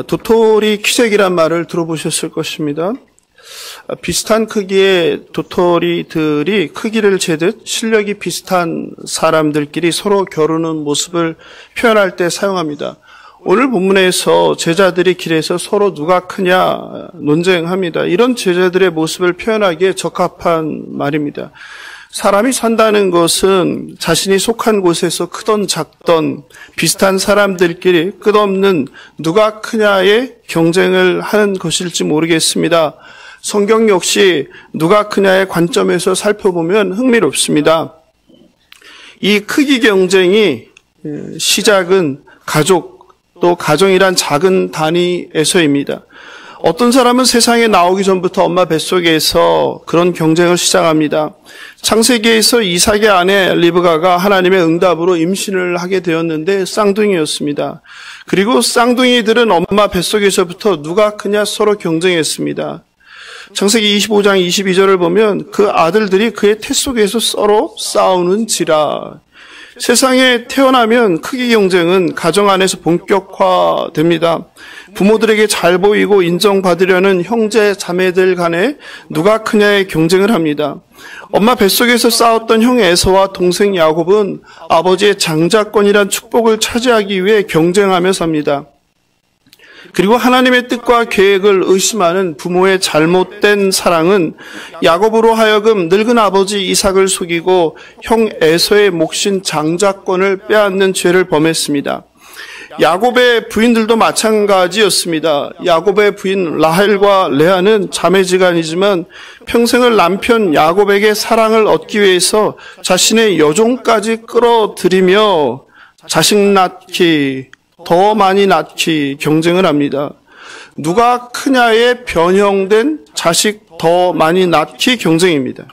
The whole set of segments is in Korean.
도토리 키재기란 말을 들어보셨을 것입니다. 비슷한 크기의 도토리들이 크기를 재듯 실력이 비슷한 사람들끼리 서로 겨루는 모습을 표현할 때 사용합니다. 오늘 본문에서 제자들이 길에서 서로 누가 크냐 논쟁합니다. 이런 제자들의 모습을 표현하기에 적합한 말입니다. 사람이 산다는 것은 자신이 속한 곳에서 크던 작던 비슷한 사람들끼리 끝없는 누가 크냐의 경쟁을 하는 것일지 모르겠습니다. 성경 역시 누가 크냐의 관점에서 살펴보면 흥미롭습니다. 이 크기 경쟁이 시작은 가족, 또 가정이란 작은 단위에서입니다. 어떤 사람은 세상에 나오기 전부터 엄마 뱃속에서 그런 경쟁을 시작합니다. 창세기에서 이삭의 아내 리브가가 하나님의 응답으로 임신을 하게 되었는데 쌍둥이였습니다. 그리고 쌍둥이들은 엄마 뱃속에서부터 누가 크냐 서로 경쟁했습니다. 창세기 25장 22절을 보면 그 아들들이 그의 태 속에서 서로 싸우는지라. 세상에 태어나면 크기 경쟁은 가정 안에서 본격화됩니다. 부모들에게 잘 보이고 인정받으려는 형제 자매들 간에 누가 크냐의 경쟁을 합니다. 엄마 뱃속에서 싸웠던 형 에서와 동생 야곱은 아버지의 장자권이란 축복을 차지하기 위해 경쟁하며 삽니다. 그리고 하나님의 뜻과 계획을 의심하는 부모의 잘못된 사랑은 야곱으로 하여금 늙은 아버지 이삭을 속이고 형 에서의 몫인 장자권을 빼앗는 죄를 범했습니다. 야곱의 부인들도 마찬가지였습니다. 야곱의 부인 라헬과 레아는 자매지간이지만 평생을 남편 야곱에게 사랑을 얻기 위해서 자신의 여종까지 끌어들이며 자식 낳기, 더 많이 낳기 경쟁을 합니다. 누가 크냐에 변형된 자식 더 많이 낳기 경쟁입니다.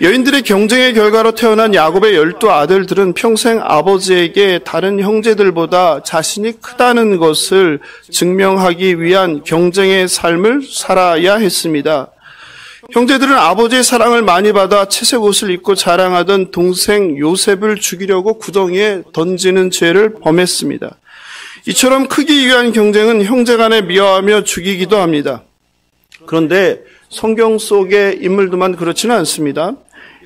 여인들의 경쟁의 결과로 태어난 야곱의 12아들들은 평생 아버지에게 다른 형제들보다 자신이 크다는 것을 증명하기 위한 경쟁의 삶을 살아야 했습니다. 형제들은 아버지의 사랑을 많이 받아 채색 옷을 입고 자랑하던 동생 요셉을 죽이려고 구덩이에 던지는 죄를 범했습니다. 이처럼 크기 위한 경쟁은 형제 간에 미워하며 죽이기도 합니다. 그런데 성경 속의 인물들만 그렇지는 않습니다.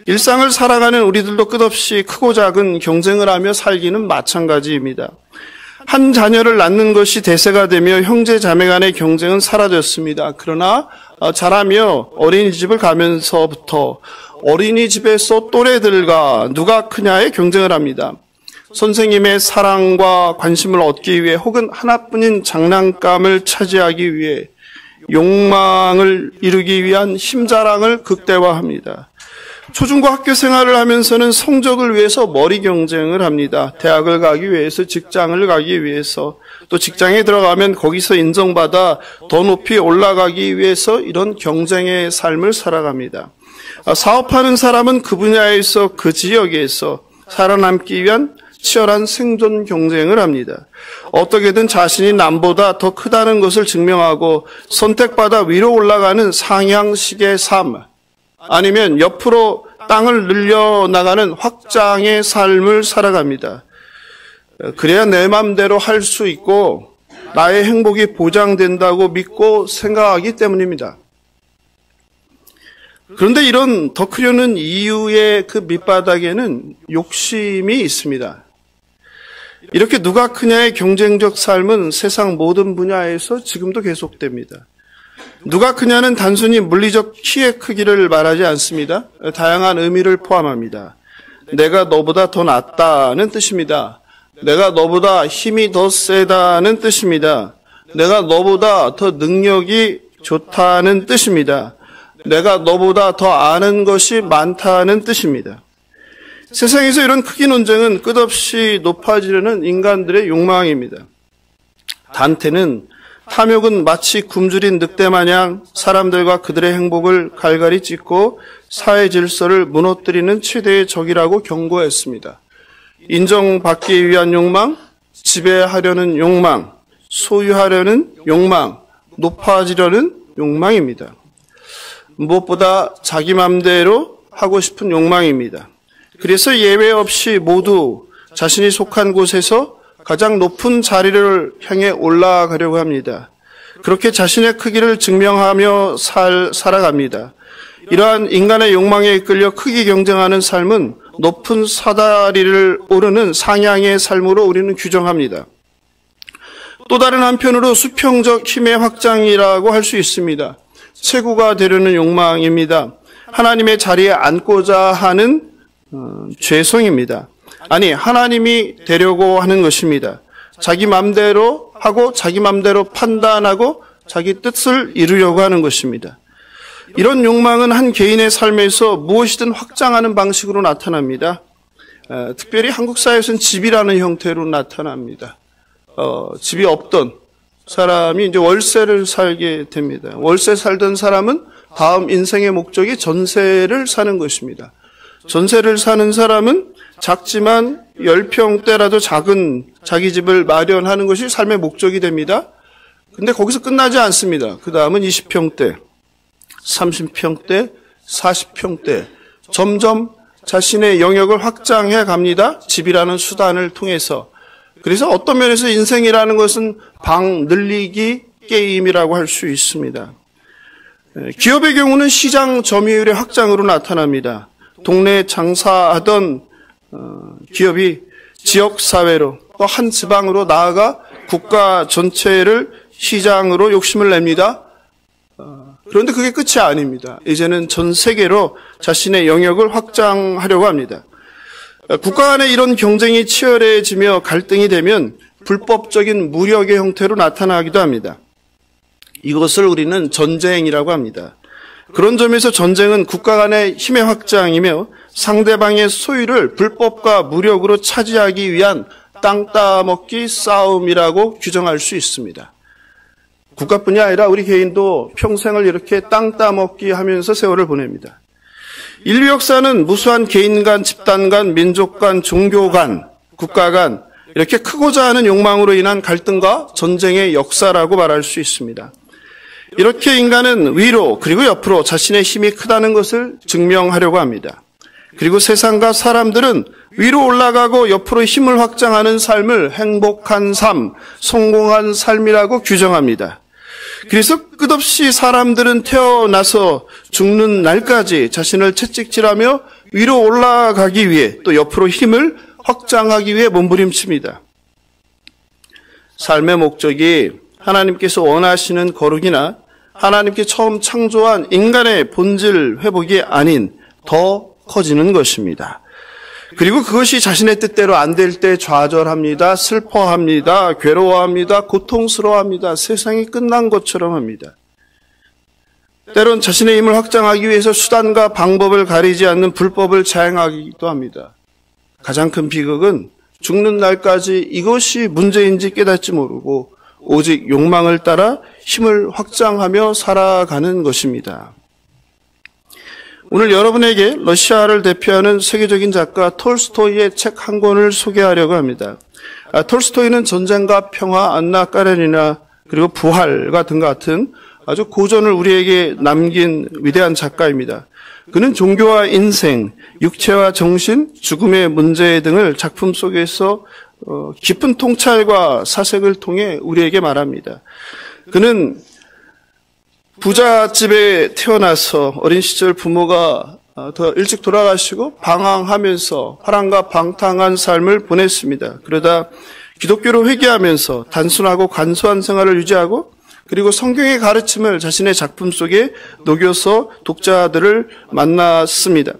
일상을 살아가는 우리들도 끝없이 크고 작은 경쟁을 하며 살기는 마찬가지입니다. 한 자녀를 낳는 것이 대세가 되며 형제 자매 간의 경쟁은 사라졌습니다. 그러나 자라며 어린이집을 가면서부터 어린이집에서 또래들과 누가 크냐의 경쟁을 합니다. 선생님의 사랑과 관심을 얻기 위해 혹은 하나뿐인 장난감을 차지하기 위해 욕망을 이루기 위한 힘자랑을 극대화합니다. 초중고 학교 생활을 하면서는 성적을 위해서 머리 경쟁을 합니다. 대학을 가기 위해서, 직장을 가기 위해서, 또 직장에 들어가면 거기서 인정받아 더 높이 올라가기 위해서 이런 경쟁의 삶을 살아갑니다. 사업하는 사람은 그 분야에서, 그 지역에서 살아남기 위한 치열한 생존 경쟁을 합니다. 어떻게든 자신이 남보다 더 크다는 것을 증명하고 선택받아 위로 올라가는 상향식의 삶, 아니면 옆으로 땅을 늘려나가는 확장의 삶을 살아갑니다. 그래야 내 맘대로 할 수 있고 나의 행복이 보장된다고 믿고 생각하기 때문입니다. 그런데 이런 더 크려는 이유의 그 밑바닥에는 욕심이 있습니다. 이렇게 누가 크냐의 경쟁적 삶은 세상 모든 분야에서 지금도 계속됩니다. 누가 크냐는 단순히 물리적 키의 크기를 말하지 않습니다. 다양한 의미를 포함합니다. 내가 너보다 더 낫다는 뜻입니다. 내가 너보다 힘이 더 세다는 뜻입니다. 내가 너보다 더 능력이 좋다는 뜻입니다. 내가 너보다 더 아는 것이 많다는 뜻입니다. 세상에서 이런 크기 논쟁은 끝없이 높아지려는 인간들의 욕망입니다. 단테는 탐욕은 마치 굶주린 늑대 마냥 사람들과 그들의 행복을 갈갈이 찢고 사회 질서를 무너뜨리는 최대의 적이라고 경고했습니다. 인정받기 위한 욕망, 지배하려는 욕망, 소유하려는 욕망, 높아지려는 욕망입니다. 무엇보다 자기 맘대로 하고 싶은 욕망입니다. 그래서 예외 없이 모두 자신이 속한 곳에서 가장 높은 자리를 향해 올라가려고 합니다. 그렇게 자신의 크기를 증명하며 살아갑니다. 이러한 인간의 욕망에 이끌려 크게 경쟁하는 삶은 높은 사다리를 오르는 상향의 삶으로 우리는 규정합니다. 또 다른 한편으로 수평적 힘의 확장이라고 할 수 있습니다. 최고가 되려는 욕망입니다. 하나님의 자리에 앉고자 하는 죄송입니다. 아니, 하나님이 되려고 하는 것입니다. 자기 맘대로 하고 자기 맘대로 판단하고 자기 뜻을 이루려고 하는 것입니다. 이런 욕망은 한 개인의 삶에서 무엇이든 확장하는 방식으로 나타납니다. 특별히 한국 사회에서는 집이라는 형태로 나타납니다. 집이 없던 사람이 이제 월세를 살게 됩니다. 월세 살던 사람은 다음 인생의 목적이 전세를 사는 것입니다. 전세를 사는 사람은 작지만 10평대라도 작은 자기 집을 마련하는 것이 삶의 목적이 됩니다. 근데 거기서 끝나지 않습니다. 그 다음은 20평대, 30평대, 40평대 점점 자신의 영역을 확장해 갑니다. 집이라는 수단을 통해서. 그래서 어떤 면에서 인생이라는 것은 방 늘리기 게임이라고 할 수 있습니다. 기업의 경우는 시장 점유율의 확장으로 나타납니다. 동네에 장사하던 기업이 지역사회로 또 한 지방으로 나아가 국가 전체를 시장으로 욕심을 냅니다. 그런데 그게 끝이 아닙니다. 이제는 전 세계로 자신의 영역을 확장하려고 합니다. 국가 간의 이런 경쟁이 치열해지며 갈등이 되면 불법적인 무력의 형태로 나타나기도 합니다. 이것을 우리는 전쟁이라고 합니다. 그런 점에서 전쟁은 국가 간의 힘의 확장이며 상대방의 소유를 불법과 무력으로 차지하기 위한 땅 따먹기 싸움이라고 규정할 수 있습니다. 국가뿐이 아니라 우리 개인도 평생을 이렇게 땅 따먹기 하면서 세월을 보냅니다. 인류 역사는 무수한 개인 간, 집단 간, 민족 간, 종교 간, 국가 간 이렇게 크고자 하는 욕망으로 인한 갈등과 전쟁의 역사라고 말할 수 있습니다. 이렇게 인간은 위로 그리고 옆으로 자신의 힘이 크다는 것을 증명하려고 합니다. 그리고 세상과 사람들은 위로 올라가고 옆으로 힘을 확장하는 삶을 행복한 삶, 성공한 삶이라고 규정합니다. 그래서 끝없이 사람들은 태어나서 죽는 날까지 자신을 채찍질하며 위로 올라가기 위해 또 옆으로 힘을 확장하기 위해 몸부림칩니다. 삶의 목적이 하나님께서 원하시는 거룩이나 하나님께 처음 창조한 인간의 본질 회복이 아닌 더 커지는 것입니다. 그리고 그것이 자신의 뜻대로 안 될 때 좌절합니다. 슬퍼합니다. 괴로워합니다. 고통스러워합니다. 세상이 끝난 것처럼 합니다. 때론 자신의 힘을 확장하기 위해서 수단과 방법을 가리지 않는 불법을 자행하기도 합니다. 가장 큰 비극은 죽는 날까지 이것이 문제인지 깨닫지 모르고 오직 욕망을 따라 힘을 확장하며 살아가는 것입니다. 오늘 여러분에게 러시아를 대표하는 세계적인 작가 톨스토이의 책 한 권을 소개하려고 합니다. 톨스토이는 전쟁과 평화, 안나 까레니나 그리고 부활 같은 아주 고전을 우리에게 남긴 위대한 작가입니다. 그는 종교와 인생, 육체와 정신, 죽음의 문제 등을 작품 속에서 깊은 통찰과 사색을 통해 우리에게 말합니다. 그는 부잣집에 태어나서 어린 시절 부모가 더 일찍 돌아가시고 방황하면서 화랑과 방탕한 삶을 보냈습니다. 그러다 기독교로 회개하면서 단순하고 간소한 생활을 유지하고 그리고 성경의 가르침을 자신의 작품 속에 녹여서 독자들을 만났습니다.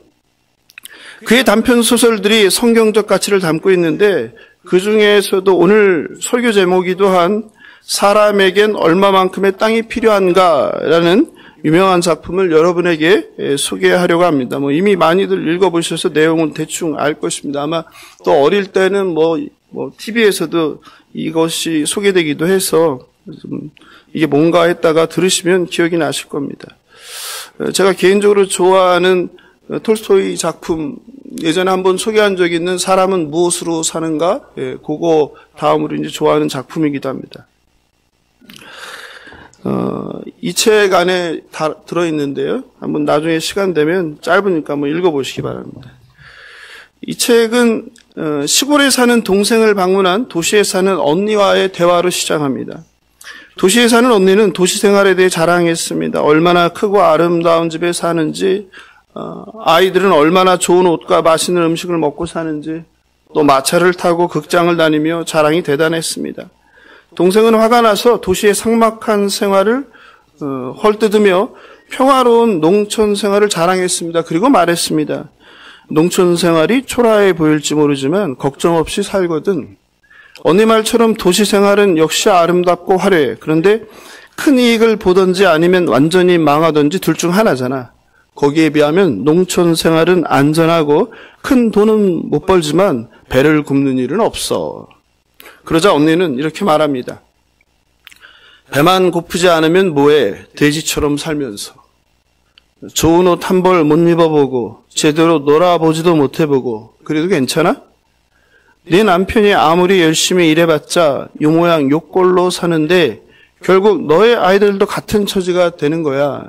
그의 단편 소설들이 성경적 가치를 담고 있는데 그 중에서도 오늘 설교 제목이기도 한 사람에겐 얼마만큼의 땅이 필요한가라는 유명한 작품을 여러분에게 소개하려고 합니다. 이미 많이들 읽어보셔서 내용은 대충 알 것입니다. 아마 또 어릴 때는 TV에서도 이것이 소개되기도 해서 이게 뭔가 했다가 들으시면 기억이 나실 겁니다. 제가 개인적으로 좋아하는 톨스토이 작품 예전에 한번 소개한 적이 있는 사람은 무엇으로 사는가? 그거 다음으로 이제 좋아하는 작품이기도 합니다. 이 책 안에 다 들어있는데요. 한번 나중에 시간 되면 짧으니까 한번 읽어보시기 바랍니다. 이 책은 시골에 사는 동생을 방문한 도시에 사는 언니와의 대화로 시작합니다. 도시에 사는 언니는 도시 생활에 대해 자랑했습니다. 얼마나 크고 아름다운 집에 사는지, 아이들은 얼마나 좋은 옷과 맛있는 음식을 먹고 사는지, 또 마차를 타고 극장을 다니며 자랑이 대단했습니다. 동생은 화가 나서 도시의 삭막한 생활을 헐뜯으며 평화로운 농촌 생활을 자랑했습니다. 그리고 말했습니다. 농촌 생활이 초라해 보일지 모르지만 걱정 없이 살거든. 언니 말처럼 도시 생활은 역시 아름답고 화려해. 그런데 큰 이익을 보든지 아니면 완전히 망하든지 둘 중 하나잖아. 거기에 비하면 농촌 생활은 안전하고 큰 돈은 못 벌지만 배를 굽는 일은 없어. 그러자 언니는 이렇게 말합니다. 배만 고프지 않으면 뭐해? 돼지처럼 살면서. 좋은 옷 한 벌 못 입어보고 제대로 놀아보지도 못해보고 그래도 괜찮아? 네 남편이 아무리 열심히 일해봤자 요 모양 요 꼴로 사는데 결국 너의 아이들도 같은 처지가 되는 거야.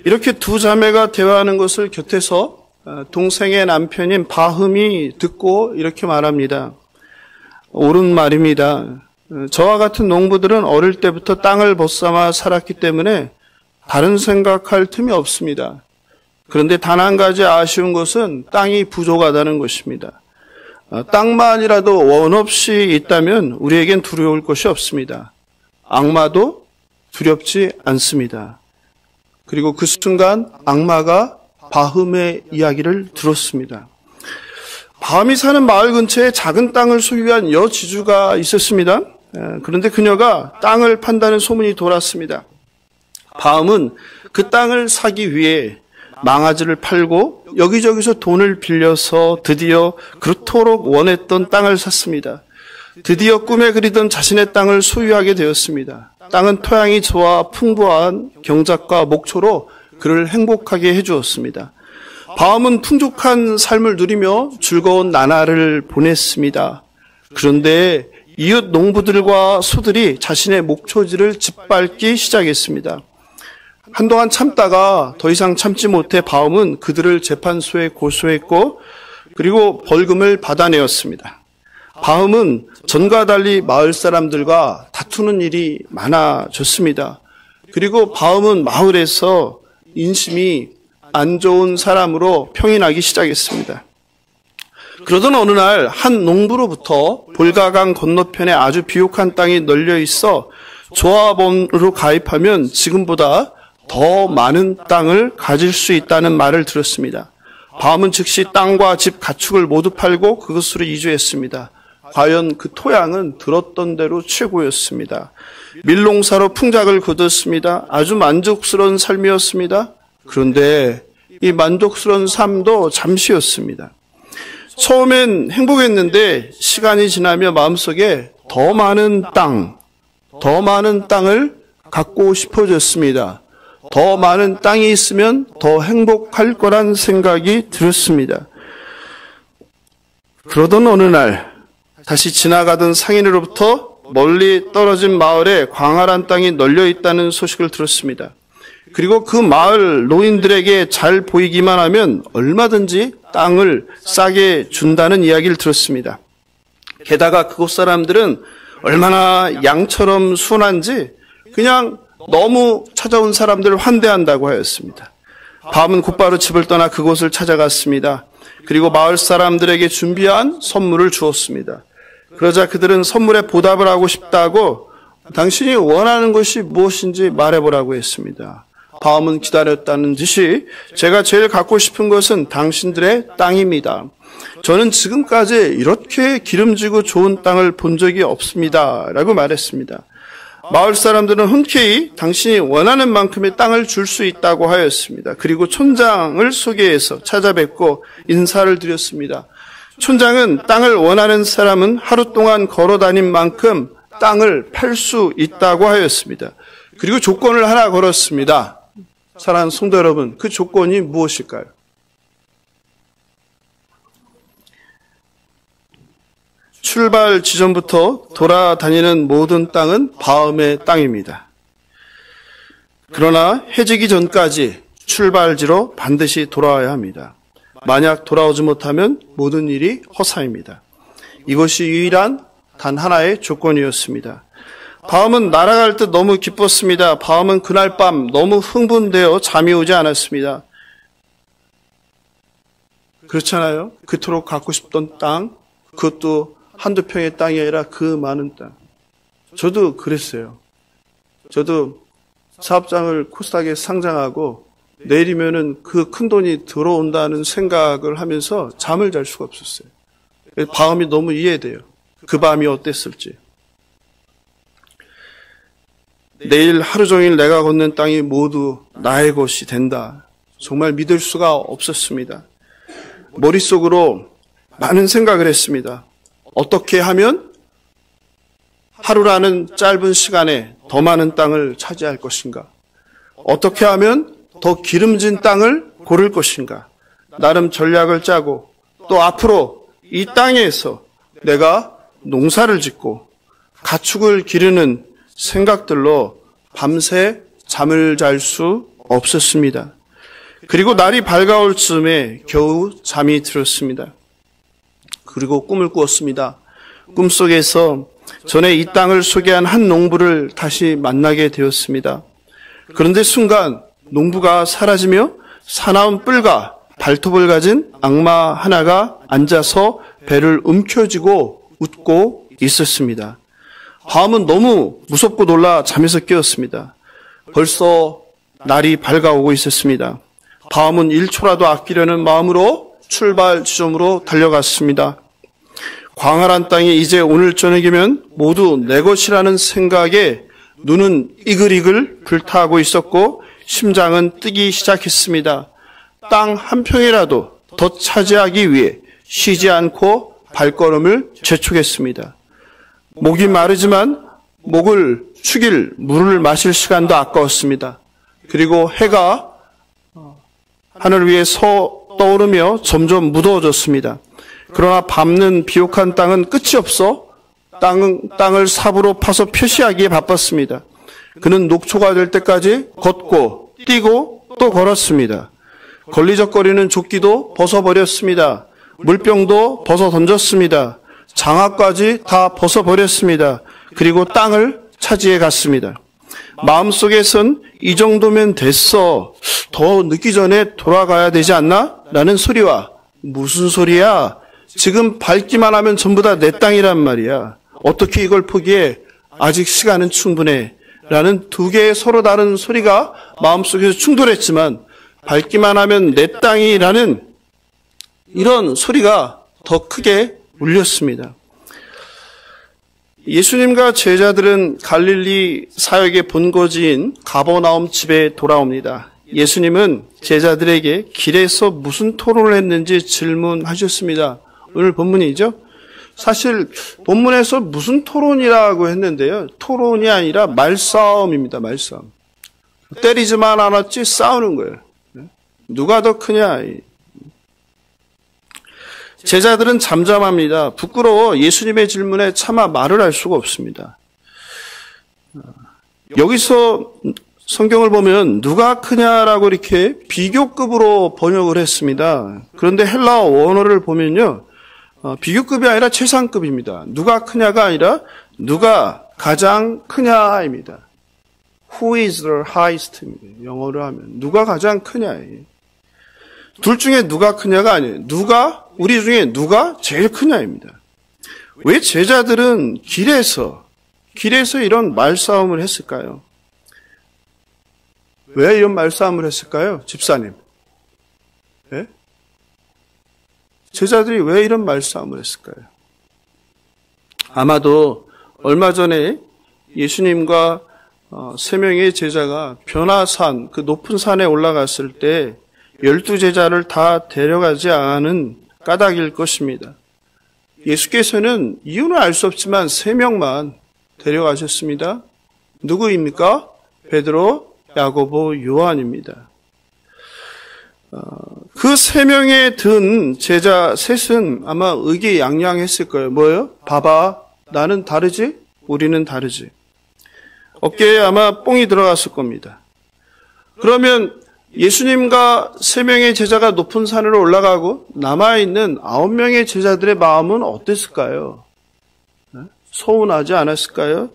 이렇게 두 자매가 대화하는 것을 곁에서 동생의 남편인 바흠이 듣고 이렇게 말합니다. 옳은 말입니다. 저와 같은 농부들은 어릴 때부터 땅을 벗삼아 살았기 때문에 다른 생각할 틈이 없습니다. 그런데 단 한 가지 아쉬운 것은 땅이 부족하다는 것입니다. 땅만이라도 원 없이 있다면 우리에겐 두려울 것이 없습니다. 악마도 두렵지 않습니다. 그리고 그 순간 악마가 바흠의 이야기를 들었습니다. 바흠이 사는 마을 근처에 작은 땅을 소유한 여지주가 있었습니다. 그런데 그녀가 땅을 판다는 소문이 돌았습니다. 바흠은 그 땅을 사기 위해 망아지를 팔고 여기저기서 돈을 빌려서 드디어 그토록 원했던 땅을 샀습니다. 드디어 꿈에 그리던 자신의 땅을 소유하게 되었습니다. 땅은 토양이 좋아 풍부한 경작과 목초로 그를 행복하게 해주었습니다. 바흠은 풍족한 삶을 누리며 즐거운 나날을 보냈습니다. 그런데 이웃 농부들과 소들이 자신의 목초지를 짓밟기 시작했습니다. 한동안 참다가 더 이상 참지 못해 바흠은 그들을 재판소에 고소했고 그리고 벌금을 받아내었습니다. 바흠은 전과 달리 마을 사람들과 다투는 일이 많아졌습니다. 그리고 바흠은 마을에서 인심이 안 좋은 사람으로 평인하기 시작했습니다. 그러던 어느 날 한 농부로부터 볼가강 건너편에 아주 비옥한 땅이 널려 있어 조합원으로 가입하면 지금보다 더 많은 땅을 가질 수 있다는 말을 들었습니다. 바흠은 즉시 땅과 집, 가축을 모두 팔고 그것으로 이주했습니다. 과연 그 토양은 들었던 대로 최고였습니다. 밀농사로 풍작을 거뒀습니다. 아주 만족스러운 삶이었습니다. 그런데 이 만족스러운 삶도 잠시였습니다. 처음엔 행복했는데 시간이 지나며 마음속에 더 많은 땅을 갖고 싶어졌습니다. 더 많은 땅이 있으면 더 행복할 거란 생각이 들었습니다. 그러던 어느 날 다시 지나가던 상인으로부터 멀리 떨어진 마을에 광활한 땅이 널려 있다는 소식을 들었습니다. 그리고 그 마을 노인들에게 잘 보이기만 하면 얼마든지 땅을 싸게 준다는 이야기를 들었습니다. 게다가 그곳 사람들은 얼마나 양처럼 순한지 그냥 너무 찾아온 사람들을 환대한다고 하였습니다. 바흠은 곧바로 집을 떠나 그곳을 찾아갔습니다. 그리고 마을 사람들에게 준비한 선물을 주었습니다. 그러자 그들은 선물에 보답을 하고 싶다고 당신이 원하는 것이 무엇인지 말해보라고 했습니다. 바흠은 기다렸다는 듯이 제가 제일 갖고 싶은 것은 당신들의 땅입니다. 저는 지금까지 이렇게 기름지고 좋은 땅을 본 적이 없습니다. 라고 말했습니다. 마을 사람들은 흔쾌히 당신이 원하는 만큼의 땅을 줄 수 있다고 하였습니다. 그리고 촌장을 소개해서 찾아뵙고 인사를 드렸습니다. 촌장은 땅을 원하는 사람은 하루 동안 걸어 다닌 만큼 땅을 팔 수 있다고 하였습니다. 그리고 조건을 하나 걸었습니다. 사랑하는 성도 여러분, 그 조건이 무엇일까요? 출발 지점부터 돌아다니는 모든 땅은 바흠의 땅입니다. 그러나 해지기 전까지 출발지로 반드시 돌아와야 합니다. 만약 돌아오지 못하면 모든 일이 허사입니다. 이것이 유일한 단 하나의 조건이었습니다. 바움은 날아갈 듯 너무 기뻤습니다. 바움은 그날 밤 너무 흥분되어 잠이 오지 않았습니다. 그렇잖아요. 그토록 갖고 싶던 땅, 그것도 한두 평의 땅이 아니라 그 많은 땅. 저도 그랬어요. 저도 사업장을 코스닥에 상장하고 내일이면은 그 큰 돈이 들어온다는 생각을 하면서 잠을 잘 수가 없었어요. 바움이 너무 이해돼요. 그 밤이 어땠을지. 내일 하루 종일 내가 걷는 땅이 모두 나의 것이 된다. 정말 믿을 수가 없었습니다. 머릿속으로 많은 생각을 했습니다. 어떻게 하면 하루라는 짧은 시간에 더 많은 땅을 차지할 것인가? 어떻게 하면 더 기름진 땅을 고를 것인가? 나름 전략을 짜고 또 앞으로 이 땅에서 내가 농사를 짓고 가축을 기르는 생각들로 밤새 잠을 잘 수 없었습니다. 그리고 날이 밝아올 즈음에 겨우 잠이 들었습니다. 그리고 꿈을 꾸었습니다. 꿈속에서 전에 이 땅을 소개한 한 농부를 다시 만나게 되었습니다. 그런데 순간 농부가 사라지며 사나운 뿔과 발톱을 가진 악마 하나가 앉아서 배를 움켜쥐고 웃고 있었습니다. 바움은 너무 무섭고 놀라 잠에서 깨었습니다. 벌써 날이 밝아오고 있었습니다. 바움은 1초라도 아끼려는 마음으로 출발 지점으로 달려갔습니다. 광활한 땅이 이제 오늘 저녁이면 모두 내 것이라는 생각에 눈은 이글이글 불타고 있었고 심장은 뛰기 시작했습니다. 땅 한 평이라도 더 차지하기 위해 쉬지 않고 발걸음을 재촉했습니다. 목이 마르지만 목을 축일 물을 마실 시간도 아까웠습니다. 그리고 해가 하늘 위에 떠오르며 점점 무더워졌습니다. 그러나 밟는 비옥한 땅은 끝이 없어 땅을 삽으로 파서 표시하기에 바빴습니다. 그는 녹초가 될 때까지 걷고 뛰고 또 걸었습니다. 걸리적거리는 조끼도 벗어버렸습니다. 물병도 벗어 던졌습니다. 장화까지 다 벗어버렸습니다. 그리고 땅을 차지해 갔습니다. 마음속에선 이 정도면 됐어. 더 늦기 전에 돌아가야 되지 않나? 라는 소리와 무슨 소리야? 지금 밟기만 하면 전부 다 내 땅이란 말이야. 어떻게 이걸 포기해? 아직 시간은 충분해. 라는 두 개의 서로 다른 소리가 마음속에서 충돌했지만 밟기만 하면 내 땅이라는 이런 소리가 더 크게 울렸습니다. 예수님과 제자들은 갈릴리 사역의 본거지인 가버나움 집에 돌아옵니다. 예수님은 제자들에게 길에서 무슨 토론을 했는지 질문하셨습니다. 오늘 본문이죠. 사실 본문에서 무슨 토론이라고 했는데요. 토론이 아니라 말싸움입니다. 말싸움. 때리지만 않았지 싸우는 거예요. 누가 더 크냐. 제자들은 잠잠합니다. 부끄러워 예수님의 질문에 차마 말을 할 수가 없습니다. 여기서 성경을 보면 누가 크냐라고 이렇게 비교급으로 번역을 했습니다. 그런데 헬라어 원어를 보면요. 비교급이 아니라 최상급입니다. 누가 크냐가 아니라 누가 가장 크냐입니다. Who is the highest입니다. 영어로 하면 누가 가장 크냐예요. 둘 중에 누가 크냐가 아니에요. 우리 중에 누가 제일 크냐입니다. 왜 제자들은 길에서 이런 말싸움을 했을까요? 왜 이런 말싸움을 했을까요? 집사님. 네? 제자들이 왜 이런 말싸움을 했을까요? 아마도 얼마 전에 예수님과 3명의 제자가 변화산, 그 높은 산에 올라갔을 때 12제자를 다 데려가지 않은 까닭일 것입니다. 예수께서는 이유는 알 수 없지만 3명만 데려가셨습니다. 누구입니까? 베드로, 야고보, 요한입니다. 그 3명에 든 제자 셋은 아마 의기양양했을 거예요. 뭐예요? 봐봐, 나는 다르지? 우리는 다르지. 어깨에 아마 뽕이 들어갔을 겁니다. 그러면 예수님과 3명의 제자가 높은 산으로 올라가고 남아있는 9명의 제자들의 마음은 어땠을까요? 서운하지 않았을까요?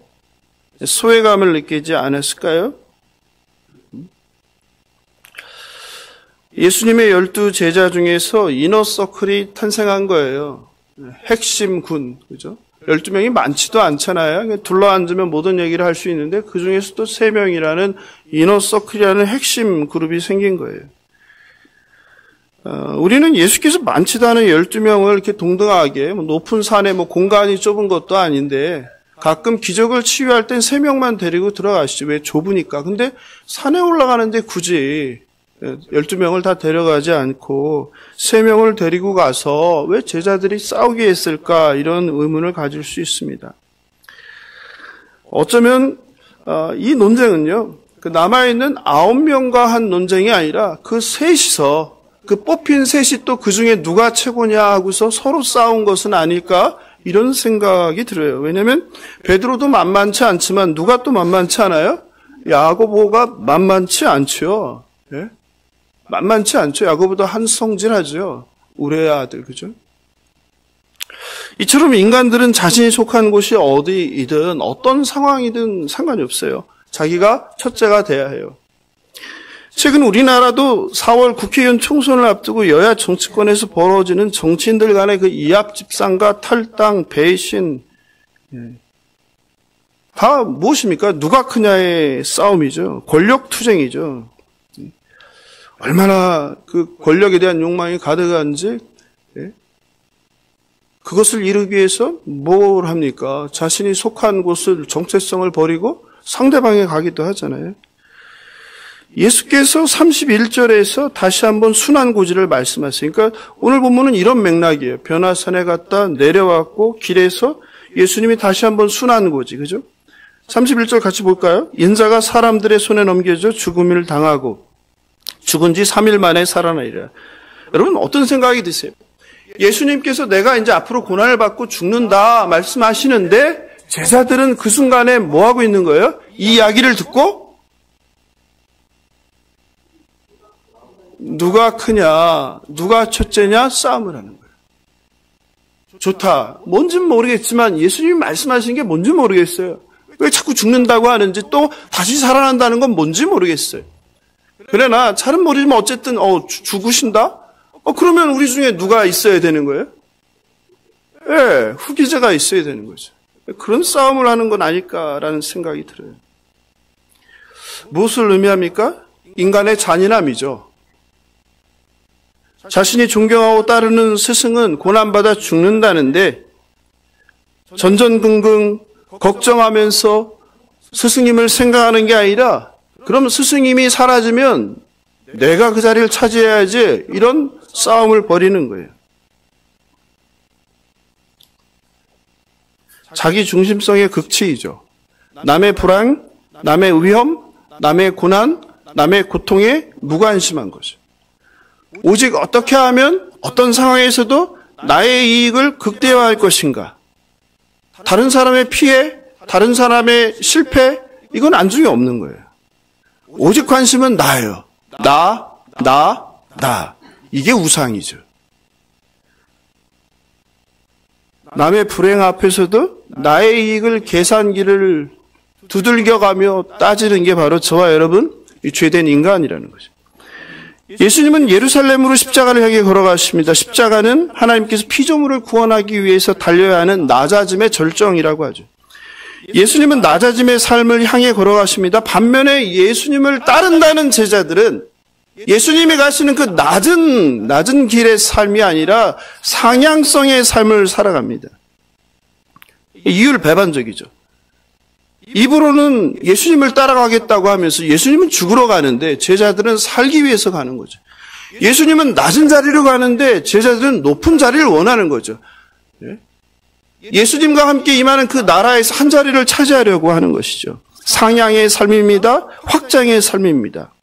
소외감을 느끼지 않았을까요? 예수님의 12 제자 중에서 이너서클이 탄생한 거예요. 핵심 군, 그죠? 12명이 많지도 않잖아요. 둘러앉으면 모든 얘기를 할 수 있는데 그 중에서도 3명이라는 이너서클이라는 핵심 그룹이 생긴 거예요. 우리는 예수께서 많지도 않은 12명을 이렇게 동등하게 높은 산에 공간이 좁은 것도 아닌데 가끔 기적을 치유할 땐 3명만 데리고 들어가시죠. 왜? 좁으니까. 근데 산에 올라가는데 굳이 12명을 다 데려가지 않고 3명을 데리고 가서 왜 제자들이 싸우게 했을까? 이런 의문을 가질 수 있습니다. 어쩌면 이 논쟁은요, 그 남아있는 9명과 한 논쟁이 아니라 그 셋이서, 그 뽑힌 셋이 또 그 중에 누가 최고냐 하고서 서로 싸운 것은 아닐까? 이런 생각이 들어요. 왜냐하면 베드로도 만만치 않지만 누가 또 만만치 않아요? 야고보가 만만치 않죠. 예? 만만치 않죠. 야고보도 한 성질하죠. 우레의 아들, 그죠? 이처럼 인간들은 자신이 속한 곳이 어디이든 어떤 상황이든 상관이 없어요. 자기가 첫째가 돼야 해요. 최근 우리나라도 4월 국회의원 총선을 앞두고 여야 정치권에서 벌어지는 정치인들 간의 그 이합집산과 탈당, 배신, 다 무엇입니까? 누가 크냐의 싸움이죠. 권력투쟁이죠. 얼마나 그 권력에 대한 욕망이 가득한지, 그것을 이루기 위해서 뭘 합니까? 자신이 속한 곳을 정체성을 버리고 상대방에 가기도 하잖아요. 예수께서 31절에서 다시 한번 순환고지를 말씀하세요. 그러니까 오늘 본문은 이런 맥락이에요. 변화산에 갔다 내려왔고 길에서 예수님이 다시 한번 순환고지, 그죠? 31절 같이 볼까요? 인자가 사람들의 손에 넘겨져 죽음을 당하고 죽은 지 3일 만에 살아나리라. 여러분 어떤 생각이 드세요? 예수님께서 내가 이제 앞으로 고난을 받고 죽는다 말씀하시는데 제자들은 그 순간에 뭐 하고 있는 거예요? 이 이야기를 듣고 누가 크냐, 누가 첫째냐 싸움을 하는 거예요. 좋다. 뭔지는 모르겠지만 예수님이 말씀하신 게 뭔지 모르겠어요. 왜 자꾸 죽는다고 하는지 또 다시 살아난다는 건 뭔지 모르겠어요. 그러나 잘은 모르지만 어쨌든 죽으신다? 그러면 우리 중에 누가 있어야 되는 거예요? 예, 후기자가 있어야 되는 거죠. 그런 싸움을 하는 건 아닐까라는 생각이 들어요. 무엇을 의미합니까? 인간의 잔인함이죠. 자신이 존경하고 따르는 스승은 고난받아 죽는다는데 전전긍긍 걱정하면서 스승님을 생각하는 게 아니라 그럼 스승님이 사라지면 내가 그 자리를 차지해야지 이런 싸움을 벌이는 거예요. 자기 중심성의 극치이죠. 남의 불안, 남의 위험, 남의 고난, 남의 고통에 무관심한 거죠. 오직 어떻게 하면 어떤 상황에서도 나의 이익을 극대화할 것인가. 다른 사람의 피해, 다른 사람의 실패, 이건 안중에 없는 거예요. 오직 관심은 나예요. 나. 이게 우상이죠. 남의 불행 앞에서도 나의 이익을 계산기를 두들겨가며 따지는 게 바로 저와 여러분, 이 죄된 인간이라는 거죠. 예수님은 예루살렘으로 십자가를 향해 걸어가십니다. 십자가는 하나님께서 피조물을 구원하기 위해서 달려야 하는 낮아짐의 절정이라고 하죠. 예수님은 낮아짐의 삶을 향해 걸어가십니다. 반면에 예수님을 따른다는 제자들은 예수님이 가시는 그 낮은 길의 삶이 아니라 상향성의 삶을 살아갑니다. 이율배반적이죠. 입으로는 예수님을 따라가겠다고 하면서 예수님은 죽으러 가는데 제자들은 살기 위해서 가는 거죠. 예수님은 낮은 자리로 가는데 제자들은 높은 자리를 원하는 거죠. 예수님과 함께 임하는 그 나라에서 한 자리를 차지하려고 하는 것이죠. 상향의 삶입니다. 확장의 삶입니다.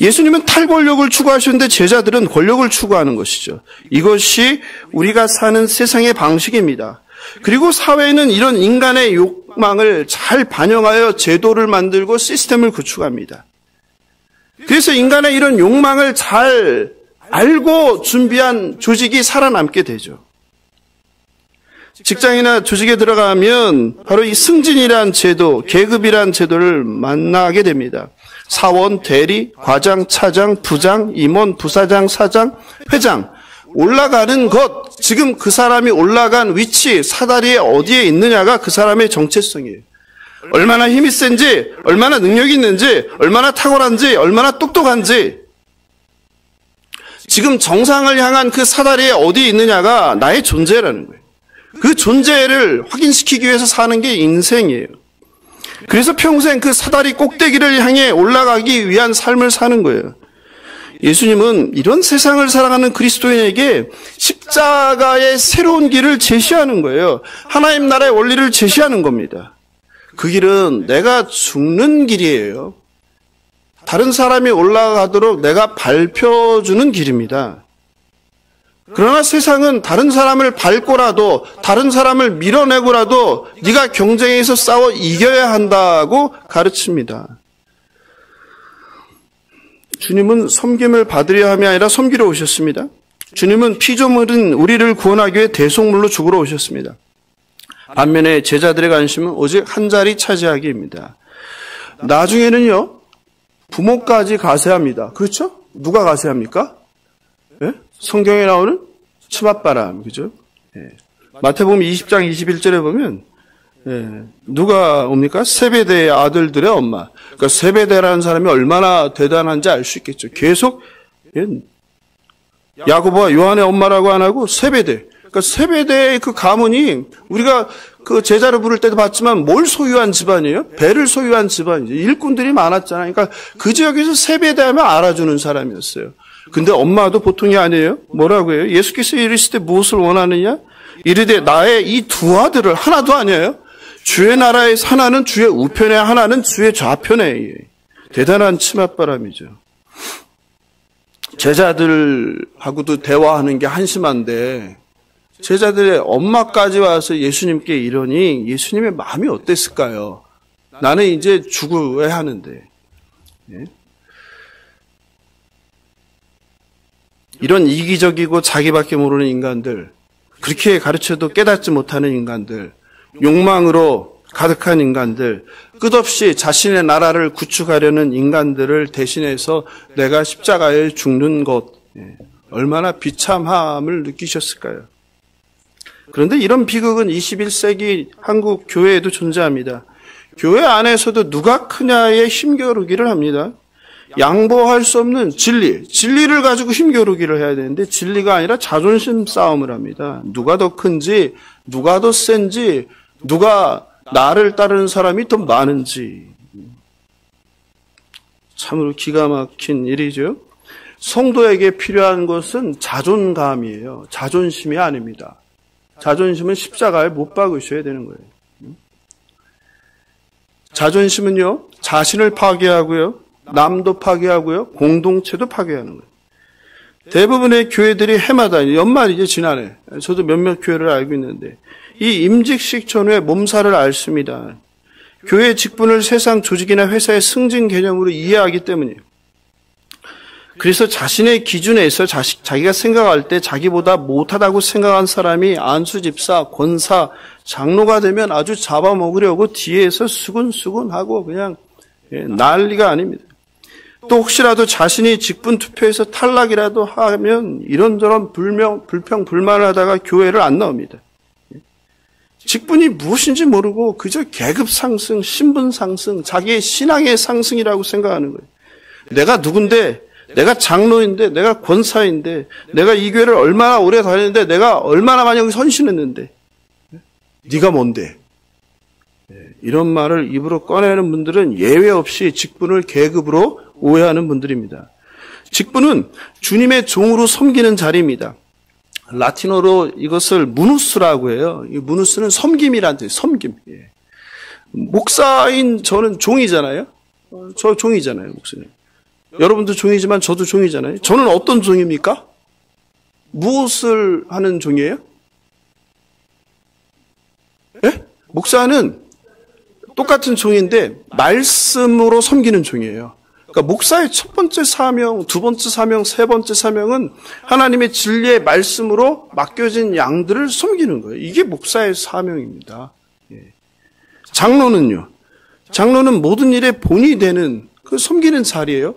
예수님은 탈권력을 추구하셨는데 제자들은 권력을 추구하는 것이죠. 이것이 우리가 사는 세상의 방식입니다. 그리고 사회는 이런 인간의 욕망을 잘 반영하여 제도를 만들고 시스템을 구축합니다. 그래서 인간의 이런 욕망을 잘 알고 준비한 조직이 살아남게 되죠. 직장이나 조직에 들어가면 바로 이 승진이란 제도, 계급이란 제도를 만나게 됩니다. 사원, 대리, 과장, 차장, 부장, 임원, 부사장, 사장, 회장. 올라가는 것, 지금 그 사람이 올라간 위치, 사다리에 어디에 있느냐가 그 사람의 정체성이에요. 얼마나 힘이 센지, 얼마나 능력이 있는지, 얼마나 탁월한지, 얼마나 똑똑한지. 지금 정상을 향한 그 사다리에 어디에 있느냐가 나의 존재라는 거예요. 그 존재를 확인시키기 위해서 사는 게 인생이에요. 그래서 평생 그 사다리 꼭대기를 향해 올라가기 위한 삶을 사는 거예요. 예수님은 이런 세상을 살아가는 그리스도인에게 십자가의 새로운 길을 제시하는 거예요. 하나님 나라의 원리를 제시하는 겁니다. 그 길은 내가 죽는 길이에요. 다른 사람이 올라가도록 내가 밟혀주는 길입니다. 그러나 세상은 다른 사람을 밟고라도 다른 사람을 밀어내고라도 네가 경쟁에서 싸워 이겨야 한다고 가르칩니다. 주님은 섬김을 받으려 함이 아니라 섬기러 오셨습니다. 주님은 피조물인 우리를 구원하기 위해 대속물로 죽으러 오셨습니다. 반면에 제자들의 관심은 오직 한 자리 차지하기입니다. 나중에는요, 부모까지 가세합니다. 그렇죠? 누가 가세합니까? 예? 성경에 나오는 치맛바람, 그죠? 예. 마태복음 20장 21절에 보면, 예. 누가 옵니까? 세베대의 아들들의 엄마. 그러니까 세베대라는 사람이 얼마나 대단한지 알 수 있겠죠. 계속, 예. 야고보와 요한의 엄마라고 안 하고 세베대. 그러니까 세베대의 그 가문이 우리가 그 제자를 부를 때도 봤지만 뭘 소유한 집안이에요? 배를 소유한 집안이죠. 일꾼들이 많았잖아요. 그러니까 그 지역에서 세베대 하면 알아주는 사람이었어요. 근데 엄마도 보통이 아니에요. 뭐라고 해요? 예수께서 이르시되 무엇을 원하느냐? 이르되 나의 이 두 아들을, 하나도 아니에요. 주의 나라에서 하나는 주의 우편에, 하나는 주의 좌편에. 대단한 치맛바람이죠. 제자들하고도 대화하는 게 한심한데 제자들의 엄마까지 와서 예수님께 이러니 예수님의 마음이 어땠을까요? 나는 이제 죽어야 하는데. 예? 이런 이기적이고 자기밖에 모르는 인간들, 그렇게 가르쳐도 깨닫지 못하는 인간들, 욕망으로 가득한 인간들, 끝없이 자신의 나라를 구축하려는 인간들을 대신해서 내가 십자가에 죽는 것, 얼마나 비참함을 느끼셨을까요? 그런데 이런 비극은 21세기 한국 교회에도 존재합니다. 교회 안에서도 누가 크냐에 힘겨루기를 합니다. 양보할 수 없는 진리를 가지고 힘겨루기를 해야 되는데 진리가 아니라 자존심 싸움을 합니다. 누가 더 큰지, 누가 더 센지, 누가 나를 따르는 사람이 더 많은지. 참으로 기가 막힌 일이죠. 성도에게 필요한 것은 자존감이에요. 자존심이 아닙니다. 자존심은 십자가에 못 박으셔야 되는 거예요. 자존심은요, 자신을 파괴하고요, 남도 파괴하고요, 공동체도 파괴하는 거예요. 대부분의 교회들이 해마다, 연말이죠, 지난해. 저도 몇몇 교회를 알고 있는데, 이 임직식 전후에 몸살을 앓습니다. 교회 직분을 세상 조직이나 회사의 승진 개념으로 이해하기 때문이에요. 그래서 자신의 기준에서 자기가 생각할 때 자기보다 못하다고 생각한 사람이 안수 집사, 권사, 장로가 되면 아주 잡아먹으려고 뒤에서 수군수군하고 그냥 난리가 아닙니다. 또 혹시라도 자신이 직분 투표에서 탈락이라도 하면 이런저런 불평, 불만을 하다가 교회를 안 나옵니다. 직분이 무엇인지 모르고 그저 계급 상승, 신분 상승, 자기의 신앙의 상승이라고 생각하는 거예요. 내가 누군데, 내가 장로인데, 내가 권사인데, 내가 이 교회를 얼마나 오래 다녔는데, 내가 얼마나 많이 헌신했는데, 네가 뭔데? 이런 말을 입으로 꺼내는 분들은 예외 없이 직분을 계급으로 오해하는 분들입니다. 직분은 주님의 종으로 섬기는 자리입니다. 라틴어로 이것을 무누스라고 해요. 이 무누스는 섬김이란 뜻이에요. 섬김. 목사인 저는 종이잖아요. 저 종이잖아요, 목사님. 여러분도 종이지만 저도 종이잖아요. 저는 어떤 종입니까? 무엇을 하는 종이에요? 예? 목사는 똑같은 종인데 말씀으로 섬기는 종이에요. 그러니까 목사의 첫 번째 사명, 두 번째 사명, 세 번째 사명은 하나님의 진리의 말씀으로 맡겨진 양들을 섬기는 거예요. 이게 목사의 사명입니다. 장로는요. 장로는 모든 일에 본이 되는 그 섬기는 자리예요.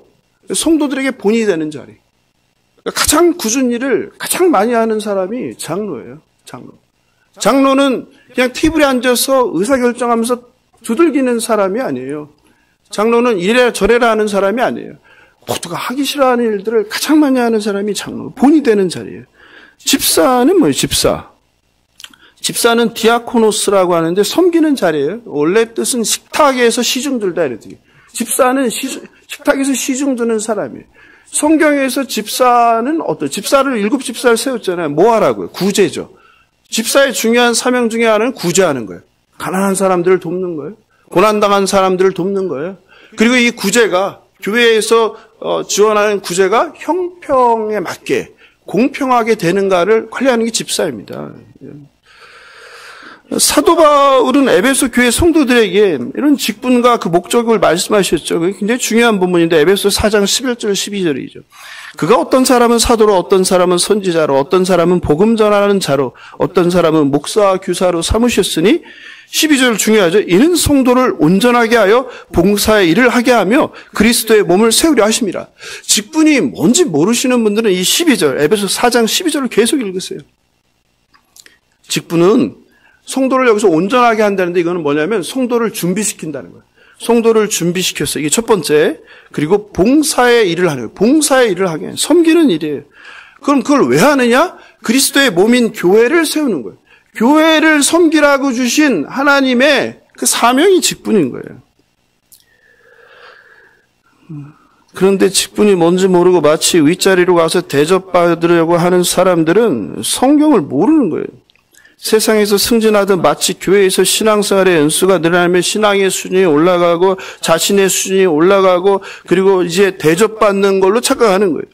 성도들에게 본이 되는 자리. 그러니까 가장 굳은 일을 가장 많이 하는 사람이 장로예요. 장로는 그냥 테이블에 앉아서 의사결정하면서 두들기는 사람이 아니에요. 장로는 이래라 저래라 하는 사람이 아니에요. 모두가 하기 싫어하는 일들을 가장 많이 하는 사람이 장로. 본이 되는 자리예요. 집사는 뭐예요? 집사는 디아코노스라고 하는데 섬기는 자리예요. 원래 뜻은 식탁에서 시중 들다 이랬더니 집사는 식탁에서 시중 드는 사람이에요. 성경에서 집사는 집사를 7 집사를 세웠잖아요. 뭐 하라고요? 구제죠. 집사의 중요한 사명 중에 하나는 구제하는 거예요. 가난한 사람들을 돕는 거예요. 고난당한 사람들을 돕는 거예요. 그리고 이 구제가 교회에서 지원하는 구제가 형평에 맞게 공평하게 되는가를 관리하는 게 집사입니다. 사도 바울은 에베소 교회 성도들에게 이런 직분과 그 목적을 말씀하셨죠. 그게 굉장히 중요한 부분인데 에베소 4장 11절 12절이죠. 그가 어떤 사람은 사도로, 어떤 사람은 선지자로, 어떤 사람은 복음 전하는 자로, 어떤 사람은 목사와 교사로 삼으셨으니 12절 중요하죠. 이는 성도를 온전하게 하여 봉사의 일을 하게 하며 그리스도의 몸을 세우려 하심이라. 직분이 뭔지 모르시는 분들은 이 12절, 에베소 4장 12절을 계속 읽으세요. 직분은 성도를 여기서 온전하게 한다는데 이거는 뭐냐면 성도를 준비시킨다는 거예요. 성도를 준비시켰어요. 이게 첫 번째. 그리고 봉사의 일을 하는 거예요. 봉사의 일을 하게 해요. 섬기는 일이에요. 그럼 그걸 왜 하느냐? 그리스도의 몸인 교회를 세우는 거예요. 교회를 섬기라고 주신 하나님의 그 사명이 직분인 거예요. 그런데 직분이 뭔지 모르고 마치 윗자리로 가서 대접받으려고 하는 사람들은 성경을 모르는 거예요. 세상에서 승진하듯 마치 교회에서 신앙생활의 연수가 늘어나면 신앙의 수준이 올라가고 자신의 수준이 올라가고 그리고 이제 대접받는 걸로 착각하는 거예요.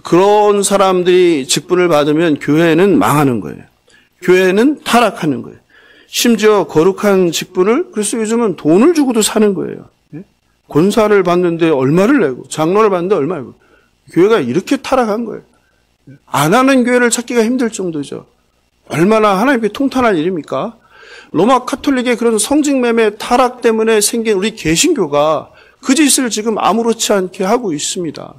그런 사람들이 직분을 받으면 교회는 망하는 거예요. 교회는 타락하는 거예요. 심지어 거룩한 직분을 그래서 요즘은 돈을 주고도 사는 거예요. 권사를 받는데 얼마를 내고 장로를 받는데 얼마 내고 교회가 이렇게 타락한 거예요. 안 하는 교회를 찾기가 힘들 정도죠. 얼마나 하나님께 통탄할 일입니까? 로마 카톨릭의 그런 성직매매 타락 때문에 생긴 우리 개신교가 그 짓을 지금 아무렇지 않게 하고 있습니다.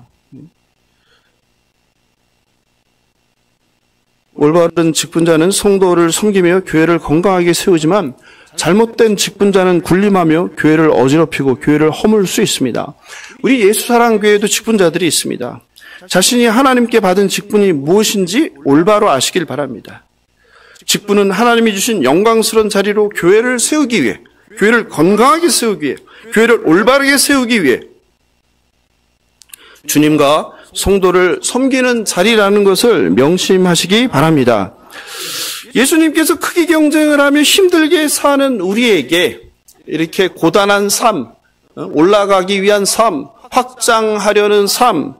올바른 직분자는 성도를 섬기며 교회를 건강하게 세우지만 잘못된 직분자는 군림하며 교회를 어지럽히고 교회를 허물 수 있습니다. 우리 예수사랑교회에도 직분자들이 있습니다. 자신이 하나님께 받은 직분이 무엇인지 올바로 아시길 바랍니다. 직분은 하나님이 주신 영광스러운 자리로 교회를 세우기 위해, 교회를 건강하게 세우기 위해, 교회를 올바르게 세우기 위해 주님과 성도를 섬기는 자리라는 것을 명심하시기 바랍니다. 예수님께서 크게 경쟁을 하며 힘들게 사는 우리에게 이렇게 고단한 삶, 올라가기 위한 삶, 확장하려는 삶,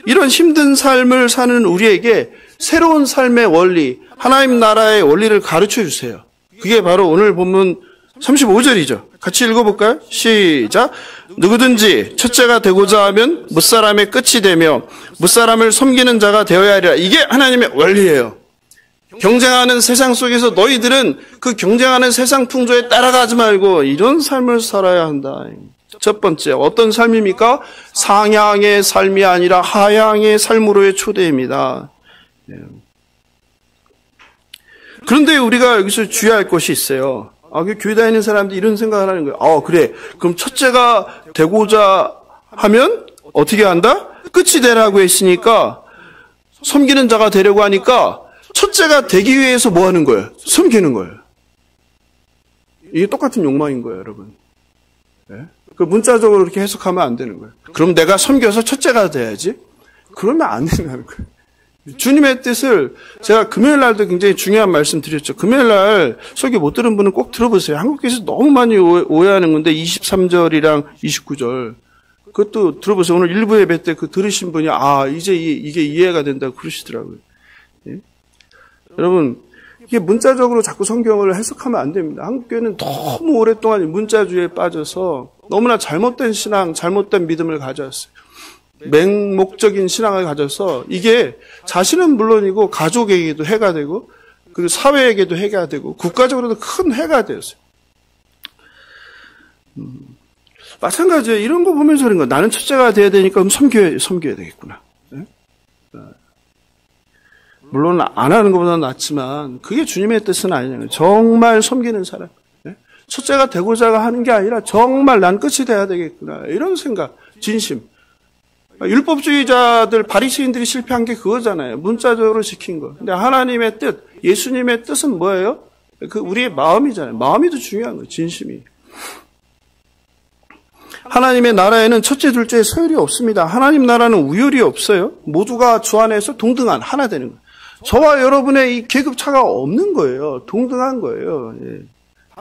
이런 힘든 삶을 사는 우리에게 새로운 삶의 원리, 하나님 나라의 원리를 가르쳐 주세요. 그게 바로 오늘 본문 35절이죠. 같이 읽어볼까요? 시작. 누구든지 첫째가 되고자 하면 무사람의 끝이 되며 무사람을 섬기는 자가 되어야 하리라. 이게 하나님의 원리예요. 경쟁하는 세상 속에서 너희들은 그 경쟁하는 세상 풍조에 따라가지 말고 이런 삶을 살아야 한다. 첫 번째, 어떤 삶입니까? 상향의 삶이 아니라 하향의 삶으로의 초대입니다. 그런데 우리가 여기서 주의할 것이 있어요. 교회 다니는 사람들이 이런 생각을 하는 거예요. 그래. 그럼 첫째가 되고자 하면 어떻게 한다? 끝이 되라고 했으니까 섬기는 자가 되려고 하니까 첫째가 되기 위해서 뭐 하는 거예요? 섬기는 거예요. 이게 똑같은 욕망인 거예요, 여러분. 네? 그 문자적으로 이렇게 해석하면 안 되는 거예요. 그럼 내가 섬겨서 첫째가 돼야지? 그러면 안 된다는 거예요. 주님의 뜻을 제가 금요일 날도 굉장히 중요한 말씀 드렸죠. 금요일 날 설교 못 들은 분은 꼭 들어보세요. 한국에서 너무 많이 오해하는 건데 23절이랑 29절 그것도 들어보세요. 오늘 일부 예배 때 그 들으신 분이 이제 이게 이해가 된다고 그러시더라고요. 예? 여러분 이게 문자적으로 자꾸 성경을 해석하면 안 됩니다. 한국교회는 너무 오랫동안 문자주의에 빠져서 너무나 잘못된 신앙, 잘못된 믿음을 가졌어요. 맹목적인 신앙을 가져서 이게 자신은 물론이고 가족에게도 해가 되고 그리고 사회에게도 해가 되고 국가적으로도 큰 해가 되었어요. 마찬가지예요. 이런 거 보면서 그런 거. 나는 첫째가 돼야 되니까 그럼 섬겨야 되겠구나. 네? 물론 안 하는 것보다는 낫지만 그게 주님의 뜻은 아니냐고요. 정말 섬기는 사람. 네? 첫째가 되고자 하는 게 아니라 정말 난 끝이 돼야 되겠구나. 이런 생각, 진심. 율법주의자들, 바리새인들이 실패한 게 그거잖아요. 문자적으로 지킨 거. 근데 하나님의 뜻, 예수님의 뜻은 뭐예요? 그 우리의 마음이잖아요. 마음이 더 중요한 거예요. 진심이. 하나님의 나라에는 첫째, 둘째 서열이 없습니다. 하나님 나라는 우열이 없어요. 모두가 주 안에서 동등한 하나 되는 거예요. 저와 여러분의 이 계급차가 없는 거예요. 동등한 거예요. 예.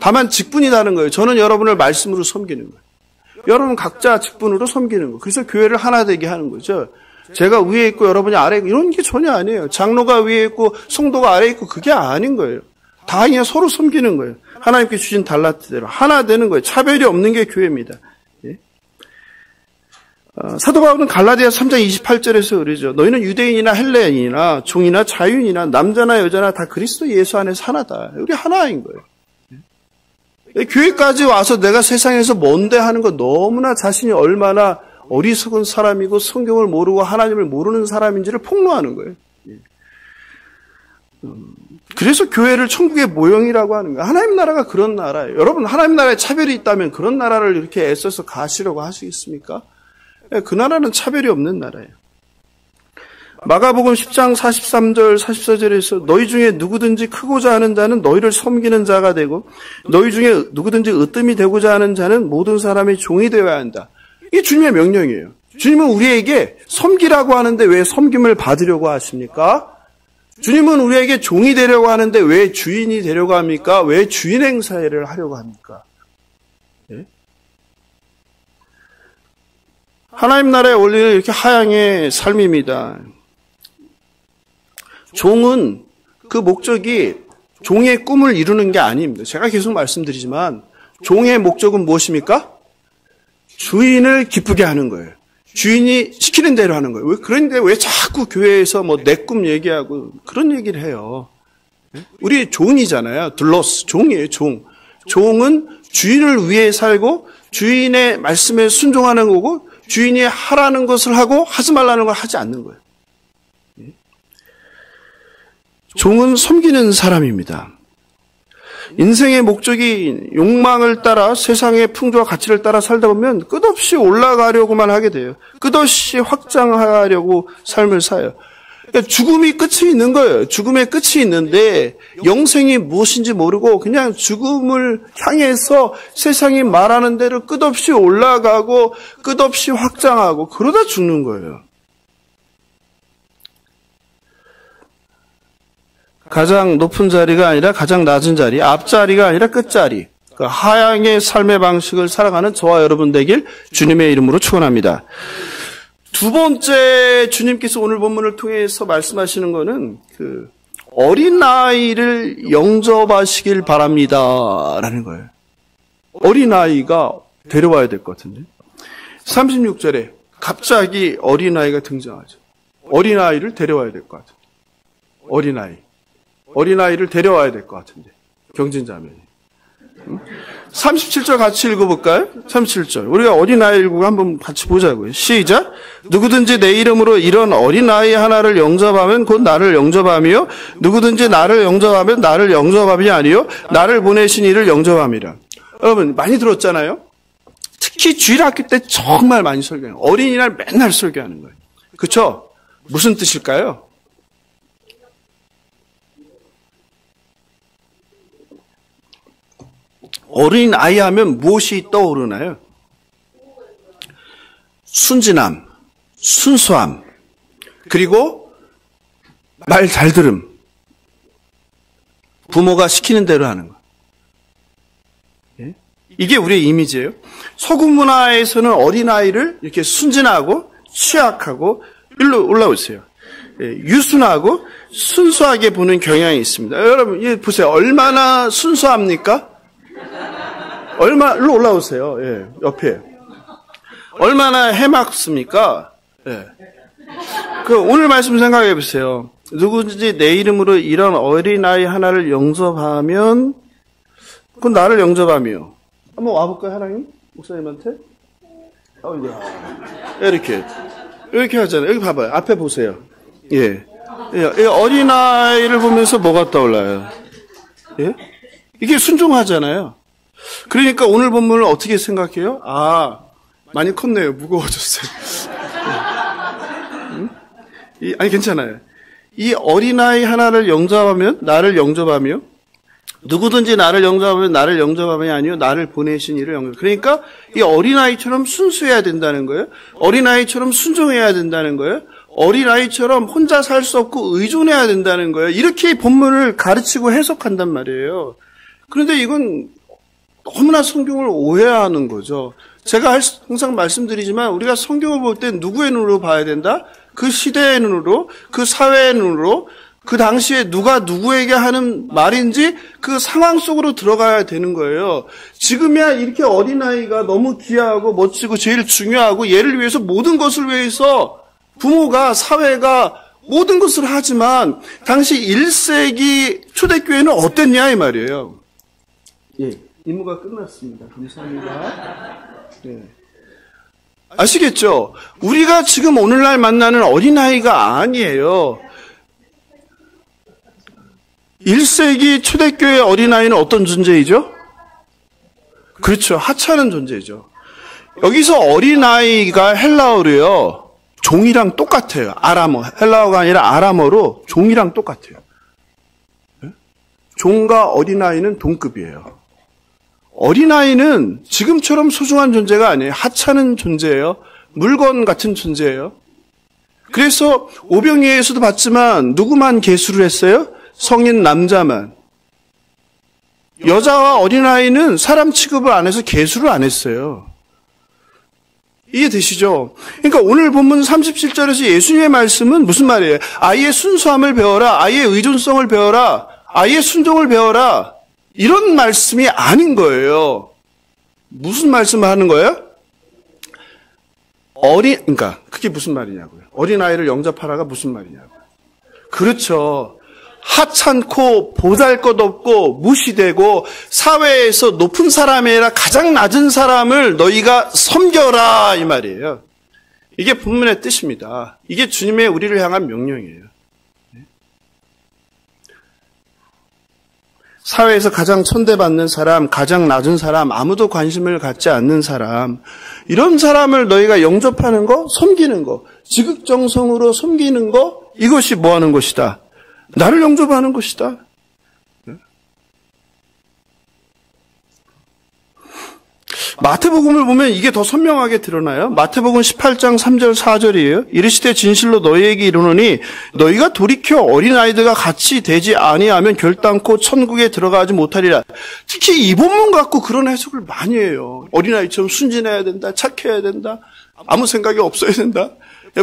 다만 직분이 다른 거예요. 저는 여러분을 말씀으로 섬기는 거예요. 여러분 각자 직분으로 섬기는 거. 그래서 교회를 하나 되게 하는 거죠. 제가 위에 있고 여러분이 아래 있고 이런 게 전혀 아니에요. 장로가 위에 있고 성도가 아래 있고 그게 아닌 거예요. 다 그냥 서로 섬기는 거예요. 하나님께 주신 달란트대로 하나 되는 거예요. 차별이 없는 게 교회입니다. 예? 사도 바울은 갈라디아 3장 28절에서 그러죠. 너희는 유대인이나 헬레인이나 종이나 자유인이나 남자나 여자나 다 그리스도 예수 안에서 하나다. 우리 하나인 거예요. 교회까지 와서 내가 세상에서 뭔데 하는 거 너무나 자신이 얼마나 어리석은 사람이고 성경을 모르고 하나님을 모르는 사람인지를 폭로하는 거예요. 그래서 교회를 천국의 모형이라고 하는 거예요. 하나님 나라가 그런 나라예요. 여러분 하나님 나라에 차별이 있다면 그런 나라를 이렇게 애써서 가시려고 하시겠습니까? 그 나라는 차별이 없는 나라예요. 마가복음 10장 43절 44절에서 너희 중에 누구든지 크고자 하는 자는 너희를 섬기는 자가 되고 너희 중에 누구든지 으뜸이 되고자 하는 자는 모든 사람의 종이 되어야 한다. 이게 주님의 명령이에요. 주님은 우리에게 섬기라고 하는데 왜 섬김을 받으려고 하십니까? 주님은 우리에게 종이 되려고 하는데 왜 주인이 되려고 합니까? 왜 주인 행사를 하려고 합니까? 예? 하나님 나라의 원리는 이렇게 하향의 삶입니다. 종은 그 목적이 종의 꿈을 이루는 게 아닙니다. 제가 계속 말씀드리지만 종의 목적은 무엇입니까? 주인을 기쁘게 하는 거예요. 주인이 시키는 대로 하는 거예요. 그런데 왜 자꾸 교회에서 뭐 내 꿈 얘기하고 그런 얘기를 해요. 우리 종이잖아요. 둘러스 종이에요. 종. 종은 주인을 위해 살고 주인의 말씀에 순종하는 거고 주인이 하라는 것을 하고 하지 말라는 걸 하지 않는 거예요. 종은 섬기는 사람입니다. 인생의 목적이 욕망을 따라 세상의 풍조와 가치를 따라 살다 보면 끝없이 올라가려고만 하게 돼요. 끝없이 확장하려고 삶을 사요. 그러니까 죽음이 끝이 있는 거예요. 죽음의 끝이 있는데 영생이 무엇인지 모르고 그냥 죽음을 향해서 세상이 말하는 대로 끝없이 올라가고 끝없이 확장하고 그러다 죽는 거예요. 가장 높은 자리가 아니라 가장 낮은 자리, 앞자리가 아니라 끝자리, 그 하향의 삶의 방식을 살아가는 저와 여러분 되길 주님의 이름으로 축원합니다. 두 번째 주님께서 오늘 본문을 통해서 말씀하시는 것은 그 어린아이를 영접하시길 바랍니다라는 거예요. 어린아이가 데려와야 될 것 같은데 36절에 갑자기 어린아이가 등장하죠. 어린아이를 데려와야 될 것 같아요. 어린아이를 데려와야 될 것 같은데 경진자매니 37절 같이 읽어볼까요? 37절 우리가 어린아이를 한번 같이 보자고요. 시작. 누구든지 내 이름으로 이런 어린아이 하나를 영접하면 곧 나를 영접하며 누구든지 나를 영접하면 나를 영접함이 아니요 나를 보내신 이를 영접함이라. 여러분 많이 들었잖아요. 특히 주일학교 때 정말 많이 설교해요. 어린이날 맨날 설교하는 거예요. 그렇죠? 무슨 뜻일까요? 어린아이 하면 무엇이 떠오르나요? 순진함, 순수함, 그리고 말 잘 들음. 부모가 시키는 대로 하는 거. 이게 우리의 이미지예요. 서구 문화에서는 어린아이를 이렇게 순진하고 취약하고 일로 올라오세요. 유순하고 순수하게 보는 경향이 있습니다. 여러분 보세요. 얼마나 순수합니까? 얼마로 올라오세요. 예, 옆에. 얼마나 해맑습니까? 예. 오늘 말씀 생각해 보세요. 누구든지 내 이름으로 이런 어린아이 하나를 영접하면, 그건 나를 영접하며. 한번 와볼까요, 하나님? 목사님한테? 이렇게 하잖아요. 여기 봐봐요. 앞에 보세요. 예. 어린아이를 보면서 뭐가 떠올라요? 예? 이게 순종하잖아요. 그러니까 오늘 본문을 어떻게 생각해요? 많이 컸네요. 무거워졌어요. 아니, 괜찮아요. 이 어린아이 하나를 영접하면, 나를 영접하며, 누구든지 나를 영접하면 나를 영접함이 아니요 나를 보내신 이를 영접. 그러니까 이 어린아이처럼 순수해야 된다는 거예요. 어린아이처럼 순종해야 된다는 거예요. 어린아이처럼 혼자 살 수 없고 의존해야 된다는 거예요. 이렇게 본문을 가르치고 해석한단 말이에요. 그런데 이건 너무나 성경을 오해하는 거죠. 제가 항상 말씀드리지만 우리가 성경을 볼 때 누구의 눈으로 봐야 된다? 그 시대의 눈으로, 그 사회의 눈으로, 그 당시에 누가 누구에게 하는 말인지 그 상황 속으로 들어가야 되는 거예요. 지금이야 이렇게 어린아이가 너무 귀하고 멋지고 제일 중요하고 얘를 위해서 모든 것을 위해서 부모가, 사회가 모든 것을 하지만 당시 1세기 초대교회는 어땠냐 이 말이에요. 예, 임무가 끝났습니다. 감사합니다. 예. 아시겠죠? 우리가 지금 오늘날 만나는 어린아이가 아니에요. 1세기 초대교회 어린아이는 어떤 존재이죠? 그렇죠. 하찮은 존재죠. 여기서 어린아이가 헬라어로요. 종이랑 똑같아요. 아람어. 헬라어가 아니라 아람어로 종이랑 똑같아요. 종과 어린아이는 동급이에요. 어린아이는 지금처럼 소중한 존재가 아니에요. 하찮은 존재예요. 물건 같은 존재예요. 그래서 오병이어에서도 봤지만 누구만 계수를 했어요? 성인 남자만. 여자와 어린아이는 사람 취급을 안 해서 계수를 안 했어요. 이해되시죠? 그러니까 오늘 본문 37절에서 예수님의 말씀은 무슨 말이에요? 아이의 순수함을 배워라. 아이의 의존성을 배워라. 아이의 순종을 배워라. 이런 말씀이 아닌 거예요. 무슨 말씀을 하는 거예요? 그러니까 그게 무슨 말이냐고요. 어린아이를 영접하라가 무슨 말이냐고요. 그렇죠. 하찮고 보잘것없고 무시되고 사회에서 높은 사람이 아니라 가장 낮은 사람을 너희가 섬겨라 이 말이에요. 이게 본문의 뜻입니다. 이게 주님의 우리를 향한 명령이에요. 사회에서 가장 천대받는 사람, 가장 낮은 사람, 아무도 관심을 갖지 않는 사람, 이런 사람을 너희가 영접하는 거, 섬기는 거, 지극정성으로 섬기는 거, 이것이 뭐 하는 것이다? 나를 영접하는 것이다. 마태복음을 보면 이게 더 선명하게 드러나요. 마태복음 18장 3절 4절이에요. 이르시되 진실로 너희에게 이르노니 너희가 돌이켜 어린아이들과 같이 되지 아니하면 결단코 천국에 들어가지 못하리라. 특히 이 본문 갖고 그런 해석을 많이 해요. 어린아이처럼 순진해야 된다. 착해야 된다. 아무 생각이 없어야 된다.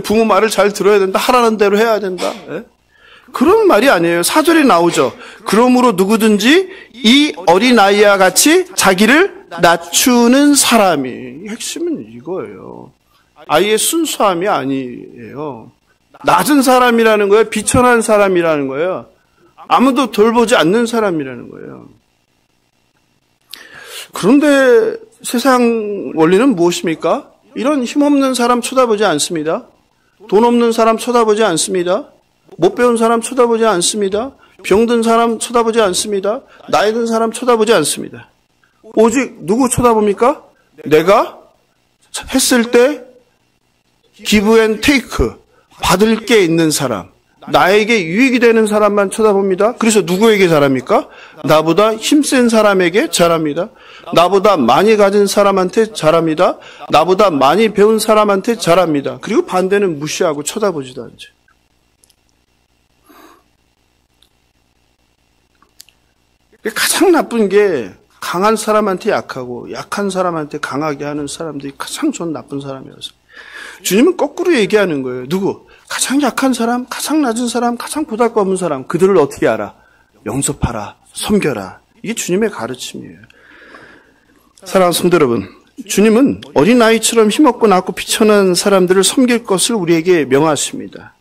부모 말을 잘 들어야 된다. 하라는 대로 해야 된다. 그런 말이 아니에요. 4절에 나오죠. 그러므로 누구든지 이 어린아이와 같이 자기를 낮추는 사람이, 핵심은 이거예요. 아이의 순수함이 아니에요. 낮은 사람이라는 거예요. 비천한 사람이라는 거예요. 아무도 돌보지 않는 사람이라는 거예요. 그런데 세상 원리는 무엇입니까? 이런 힘없는 사람 쳐다보지 않습니다. 돈 없는 사람 쳐다보지 않습니다. 못 배운 사람 쳐다보지 않습니다. 병든 사람 쳐다보지 않습니다. 나이 든 사람 쳐다보지 않습니다. 오직 누구 쳐다봅니까? 내가 했을 때 give and take, 받을 게 있는 사람, 나에게 유익이 되는 사람만 쳐다봅니다. 그래서 누구에게 잘합니까? 나보다 힘센 사람에게 잘합니다. 나보다 많이 가진 사람한테 잘합니다. 나보다 많이 배운 사람한테 잘합니다. 그리고 반대는 무시하고 쳐다보지도 않죠. 가장 나쁜 게 강한 사람한테 약하고 약한 사람한테 강하게 하는 사람들이 가장 전 나쁜 사람이라서. 주님은 거꾸로 얘기하는 거예요. 누구? 가장 약한 사람, 가장 낮은 사람, 가장 보잘것없는 사람. 그들을 어떻게 알아? 영접하라, 섬겨라. 이게 주님의 가르침이에요. 사랑하는 성도 여러분, 주님은 어린아이처럼 힘없고 낮고 비천한 사람들을 섬길 것을 우리에게 명하십니다.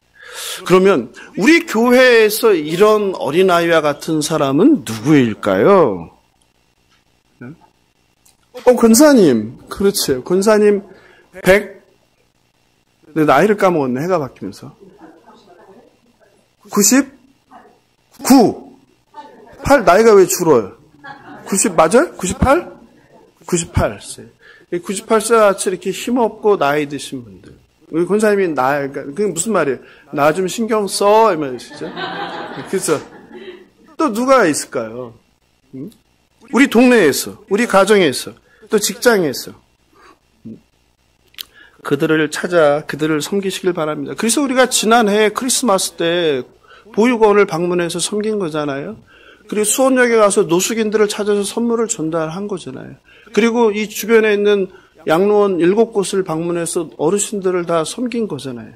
그러면 우리 교회에서 이런 어린아이와 같은 사람은 누구일까요? 권사님. 그렇죠. 권사님 100, 내 나이를 까먹었네. 해가 바뀌면서. 99, 8, 나이가 왜 줄어요? 90 맞아요? 98? 98세. 98세 같이 이렇게 힘없고 나이 드신 분들. 우리 권사님이 그게 무슨 말이에요? 나 좀 신경 써. 이 말이시죠? 그래서 또 누가 있을까요? 우리 동네에서, 우리 가정에서, 또 직장에서. 그들을 찾아 그들을 섬기시길 바랍니다. 그래서 우리가 지난해 크리스마스 때 보육원을 방문해서 섬긴 거잖아요. 그리고 수원역에 가서 노숙인들을 찾아서 선물을 전달한 거잖아요. 그리고 이 주변에 있는 양로원 7곳을 방문해서 어르신들을 다 섬긴 거잖아요.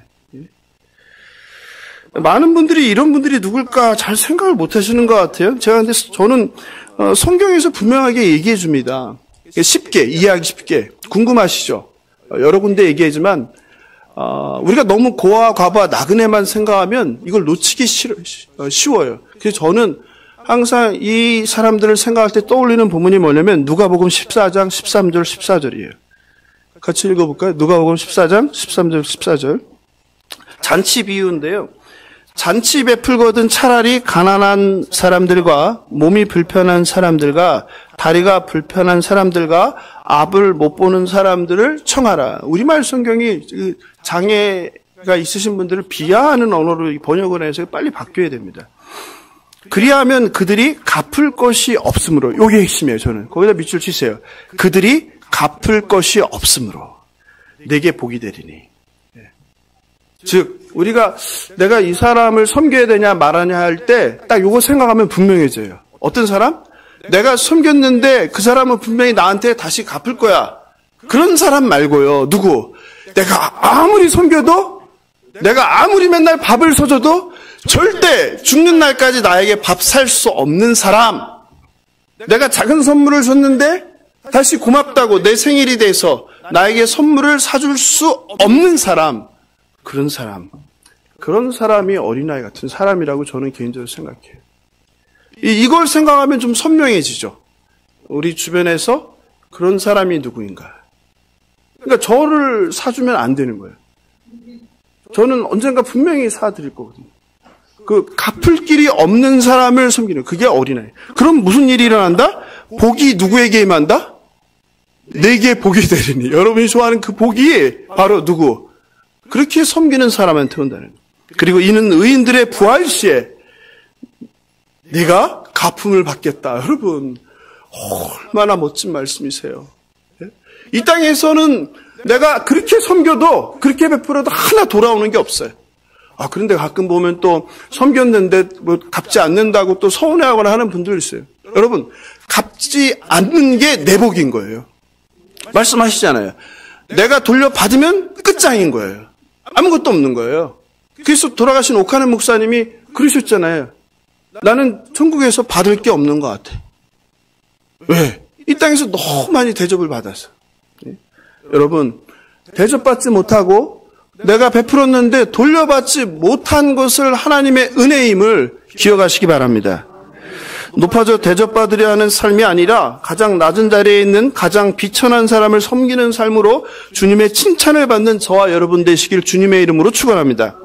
많은 분들이 이런 분들이 누굴까 잘 생각을 못 하시는 것 같아요. 근데 저는 성경에서 분명하게 얘기해 줍니다. 쉽게, 이해하기 쉽게. 궁금하시죠? 여러 군데 얘기하지만 우리가 너무 고아, 과부와 나그네만 생각하면 이걸 놓치기 쉬워요. 그래서 저는 항상 이 사람들을 생각할 때 떠올리는 부분이 뭐냐면 누가복음 14장 13절 14절이에요. 같이 읽어볼까요? 누가복음 14장 13절 14절. 잔치 비유인데요. 잔치 베풀거든 차라리 가난한 사람들과 몸이 불편한 사람들과 다리가 불편한 사람들과 앞을 못 보는 사람들을 청하라. 우리말 성경이 장애가 있으신 분들을 비하하는 언어로 번역을 해서 빨리 바뀌어야 됩니다. 그리하면 그들이 갚을 것이 없으므로. 이게 핵심이에요. 저는 거기다 밑줄 치세요. 그들이 갚을 것이 없으므로 내게 복이 되리니. 즉 우리가 내가 이 사람을 섬겨야 되냐 말하냐 할 때 딱 요거 생각하면 분명해져요. 어떤 사람? 내가 섬겼는데 그 사람은 분명히 나한테 다시 갚을 거야. 그런 사람 말고요. 누구? 내가 아무리 섬겨도, 내가 아무리 맨날 밥을 사줘도 절대 죽는 날까지 나에게 밥 살 수 없는 사람. 내가 작은 선물을 줬는데 다시 고맙다고 내 생일이 돼서 나에게 선물을 사줄 수 없는 사람. 그런 사람이 어린아이 같은 사람이라고 저는 개인적으로 생각해요. 이걸 생각하면 좀 선명해지죠. 우리 주변에서 그런 사람이 누구인가. 그러니까 저를 사주면 안 되는 거예요. 저는 언젠가 분명히 사드릴 거거든요. 그 갚을 길이 없는 사람을 섬기는, 그게 어린아이. 그럼 무슨 일이 일어난다? 복이 누구에게 임한다? 내게 복이 되리니. 여러분이 좋아하는 그 복이 바로 누구? 그렇게 섬기는 사람한테 온다는 거예요. 그리고 이는 의인들의 부활 시에 네가 갚음을 받겠다. 여러분, 얼마나 멋진 말씀이세요. 이 땅에서는 내가 그렇게 섬겨도, 그렇게 베풀어도 하나 돌아오는 게 없어요. 그런데 가끔 보면 또 섬겼는데 뭐 갚지 않는다고 또 서운해하거나 하는 분들 있어요. 여러분, 갚지 않는 게 내 복인 거예요. 말씀하시잖아요. 내가 돌려받으면 끝장인 거예요. 아무것도 없는 거예요. 그래서 돌아가신 오카네 목사님이 그러셨잖아요. 나는 천국에서 받을 게 없는 것 같아. 왜? 이 땅에서 너무 많이 대접을 받아서. 여러분, 대접받지 못하고 내가 베풀었는데 돌려받지 못한 것을 하나님의 은혜임을 기억하시기 바랍니다. 높아져 대접받으려 하는 삶이 아니라 가장 낮은 자리에 있는 가장 비천한 사람을 섬기는 삶으로 주님의 칭찬을 받는 저와 여러분 되시길 주님의 이름으로 축원합니다.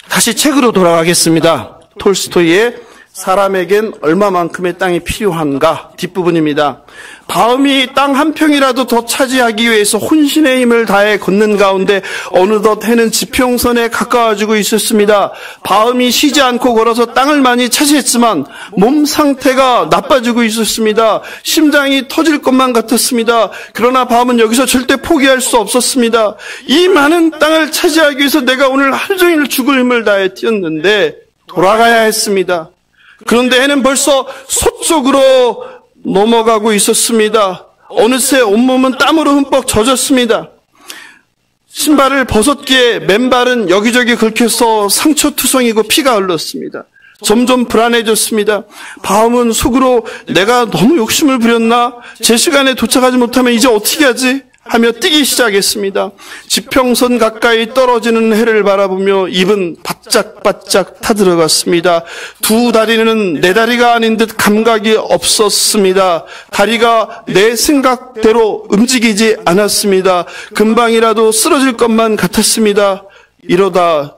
다시 책으로 돌아가겠습니다. 톨스토이의 사람에겐 얼마만큼의 땅이 필요한가 뒷부분입니다. 다음이 땅 한 평이라도 더 차지하기 위해서 혼신의 힘을 다해 걷는 가운데 어느덧 해는 지평선에 가까워지고 있었습니다. 다음이 쉬지 않고 걸어서 땅을 많이 차지했지만 몸 상태가 나빠지고 있었습니다. 심장이 터질 것만 같았습니다. 그러나 바움은 여기서 절대 포기할 수 없었습니다. 이 많은 땅을 차지하기 위해서 내가 오늘 하루 종일 죽을 힘을 다해 뛰었는데 돌아가야 했습니다. 그런데 해는 벌써 서쪽으로 넘어가고 있었습니다. 어느새 온몸은 땀으로 흠뻑 젖었습니다. 신발을 벗었기에 맨발은 여기저기 긁혀서 상처투성이고 피가 흘렀습니다. 점점 불안해졌습니다. 바움은 속으로 내가 너무 욕심을 부렸나? 제 시간에 도착하지 못하면 이제 어떻게 하지? 하며 뛰기 시작했습니다. 지평선 가까이 떨어지는 해를 바라보며 입은 바짝바짝 타들어갔습니다. 두 다리는 내 다리가 아닌 듯 감각이 없었습니다. 다리가 내 생각대로 움직이지 않았습니다. 금방이라도 쓰러질 것만 같았습니다. 이러다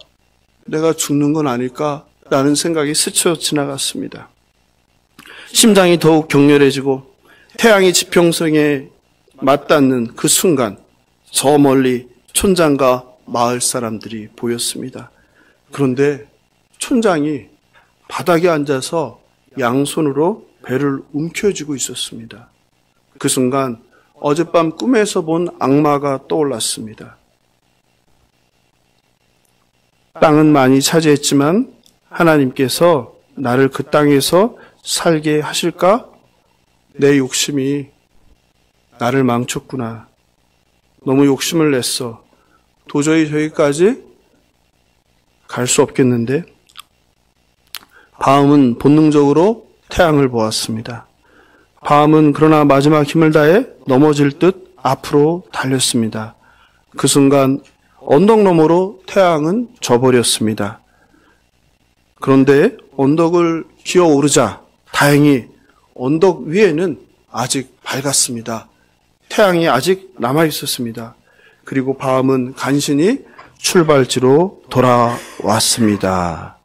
내가 죽는 건 아닐까라는 생각이 스쳐 지나갔습니다. 심장이 더욱 격렬해지고 태양이 지평선에 맞닿는 그 순간 저 멀리 촌장과 마을 사람들이 보였습니다. 그런데 촌장이 바닥에 앉아서 양손으로 배를 움켜쥐고 있었습니다. 그 순간 어젯밤 꿈에서 본 악마가 떠올랐습니다. 땅은 많이 차지했지만 하나님께서 나를 그 땅에서 살게 하실까? 내 욕심이 나를 망쳤구나. 너무 욕심을 냈어. 도저히 저기까지 갈 수 없겠는데. 바움은 본능적으로 태양을 보았습니다. 바움은 그러나 마지막 힘을 다해 넘어질 듯 앞으로 달렸습니다. 그 순간 언덕 너머로 태양은 져버렸습니다. 그런데 언덕을 기어오르자 다행히 언덕 위에는 아직 밝았습니다. 태양이 아직 남아있었습니다. 그리고 바움은 간신히 출발지로 돌아왔습니다.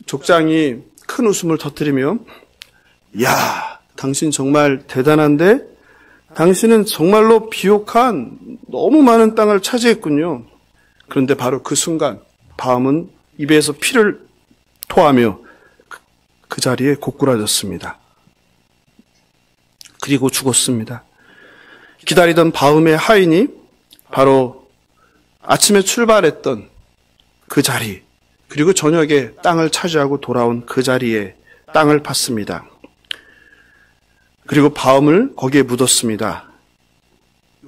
족장이 큰 웃음을 터뜨리며 야, 당신 정말 대단한데? 당신은 정말로 비옥한 너무 많은 땅을 차지했군요. 그런데 바로 그 순간 바움은 입에서 피를 토하며 그 자리에 고꾸라졌습니다. 그리고 죽었습니다. 기다리던 바움의 하인이 바로 아침에 출발했던 그 자리, 그리고 저녁에 땅을 차지하고 돌아온 그 자리에 땅을 팠습니다. 그리고 바움을 거기에 묻었습니다.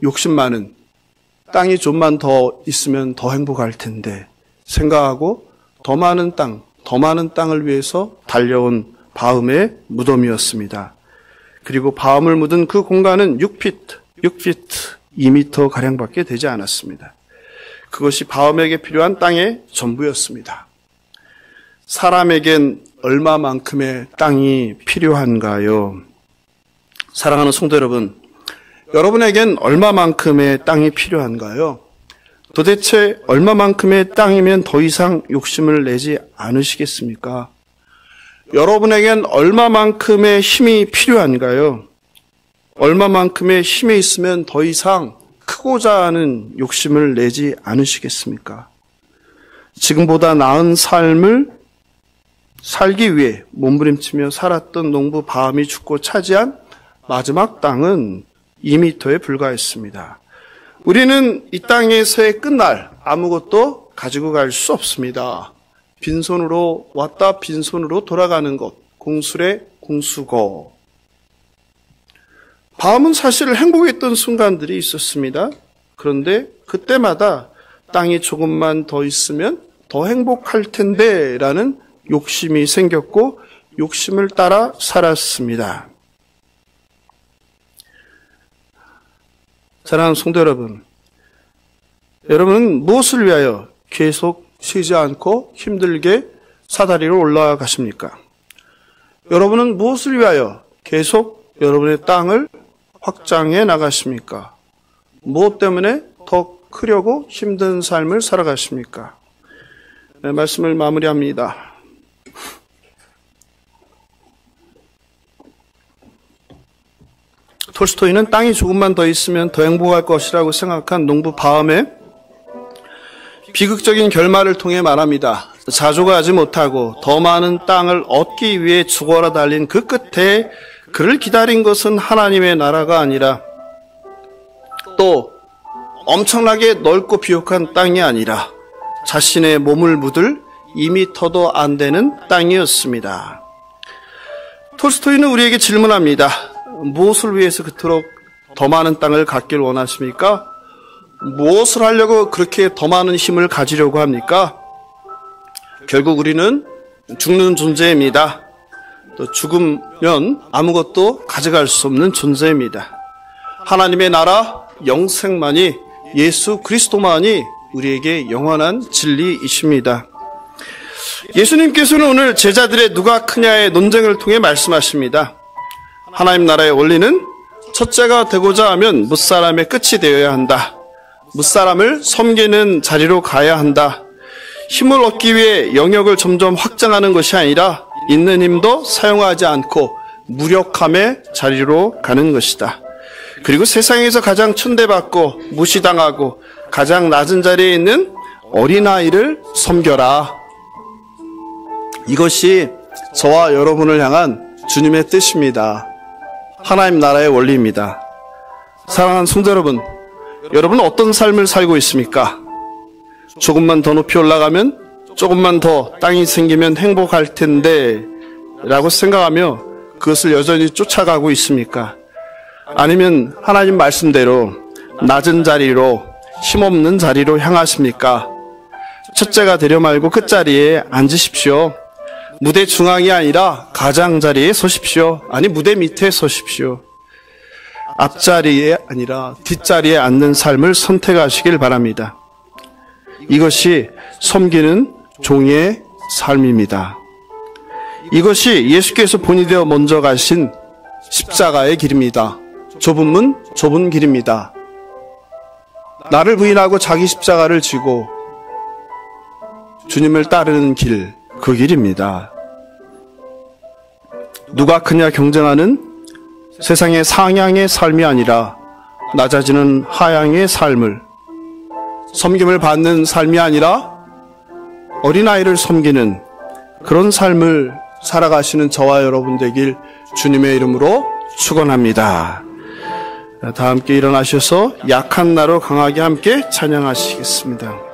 욕심 많은, 땅이 좀만 더 있으면 더 행복할 텐데 생각하고 더 많은 땅을 위해서 달려온 바움의 무덤이었습니다. 그리고 바움을 묻은 그 공간은 6피트, 2m 가량밖에 되지 않았습니다. 그것이 바움에게 필요한 땅의 전부였습니다. 사람에겐 얼마만큼의 땅이 필요한가요? 사랑하는 성도 여러분, 여러분에겐 얼마만큼의 땅이 필요한가요? 도대체 얼마만큼의 땅이면 더 이상 욕심을 내지 않으시겠습니까? 여러분에겐 얼마만큼의 힘이 필요한가요? 얼마만큼의 힘이 있으면 더 이상 크고자 하는 욕심을 내지 않으시겠습니까? 지금보다 나은 삶을 살기 위해 몸부림치며 살았던 농부 바움이 죽고 차지한 마지막 땅은 2m에 불과했습니다. 우리는 이 땅에서의 끝날 아무것도 가지고 갈 수 없습니다. 빈손으로 왔다 빈손으로 돌아가는 것, 공술의 공수고. 바움은 사실 행복했던 순간들이 있었습니다. 그런데 그때마다 땅이 조금만 더 있으면 더 행복할 텐데 라는 욕심이 생겼고 욕심을 따라 살았습니다. 사랑하는 성도 여러분, 여러분은 무엇을 위하여 계속 쉬지 않고 힘들게 사다리로 올라가십니까? 여러분은 무엇을 위하여 계속 여러분의 땅을 확장해 나가십니까? 무엇 때문에 더 크려고 힘든 삶을 살아가십니까? 네, 말씀을 마무리합니다. 톨스토이는 땅이 조금만 더 있으면 더 행복할 것이라고 생각한 농부 바움의 비극적인 결말을 통해 말합니다. 자족하지 못하고 더 많은 땅을 얻기 위해 죽어라 달린 그 끝에 그를 기다린 것은 하나님의 나라가 아니라 또 엄청나게 넓고 비옥한 땅이 아니라 자신의 몸을 묻을 2m도 안 되는 땅이었습니다. 톨스토이는 우리에게 질문합니다. 무엇을 위해서 그토록 더 많은 땅을 갖길 원하십니까? 무엇을 하려고 그렇게 더 많은 힘을 가지려고 합니까? 결국 우리는 죽는 존재입니다. 또 죽으면 아무것도 가져갈 수 없는 존재입니다. 하나님의 나라, 영생만이, 예수 그리스도만이 우리에게 영원한 진리이십니다. 예수님께서는 오늘 제자들의 누가 크냐의 논쟁을 통해 말씀하십니다. 하나님 나라의 원리는 첫째가 되고자 하면 무사람의 끝이 되어야 한다. 무사람을 섬기는 자리로 가야 한다. 힘을 얻기 위해 영역을 점점 확장하는 것이 아니라 있는 힘도 사용하지 않고 무력함의 자리로 가는 것이다. 그리고 세상에서 가장 천대받고 무시당하고 가장 낮은 자리에 있는 어린아이를 섬겨라. 이것이 저와 여러분을 향한 주님의 뜻입니다. 하나님 나라의 원리입니다. 사랑하는 성도 여러분, 여러분은 어떤 삶을 살고 있습니까? 조금만 더 높이 올라가면, 조금만 더 땅이 생기면 행복할 텐데 라고 생각하며 그것을 여전히 쫓아가고 있습니까? 아니면 하나님 말씀대로 낮은 자리로, 힘없는 자리로 향하십니까? 첫째가 되려 말고 끝자리에 앉으십시오. 무대 중앙이 아니라 가장자리에 서십시오. 아니, 무대 밑에 서십시오. 앞자리에 아니라 뒷자리에 앉는 삶을 선택하시길 바랍니다. 이것이 섬기는 종의 삶입니다. 이것이 예수께서 본이 되어 먼저 가신 십자가의 길입니다. 좁은 문, 좁은 길입니다. 나를 부인하고 자기 십자가를 지고 주님을 따르는 길, 그 길입니다. 누가 크냐 경쟁하는 세상의 상향의 삶이 아니라 낮아지는 하향의 삶을, 섬김을 받는 삶이 아니라 어린아이를 섬기는 그런 삶을 살아가시는 저와 여러분 되길 주님의 이름으로 축원합니다. 다 함께 일어나셔서 약한 나로 강하게 함께 찬양하시겠습니다.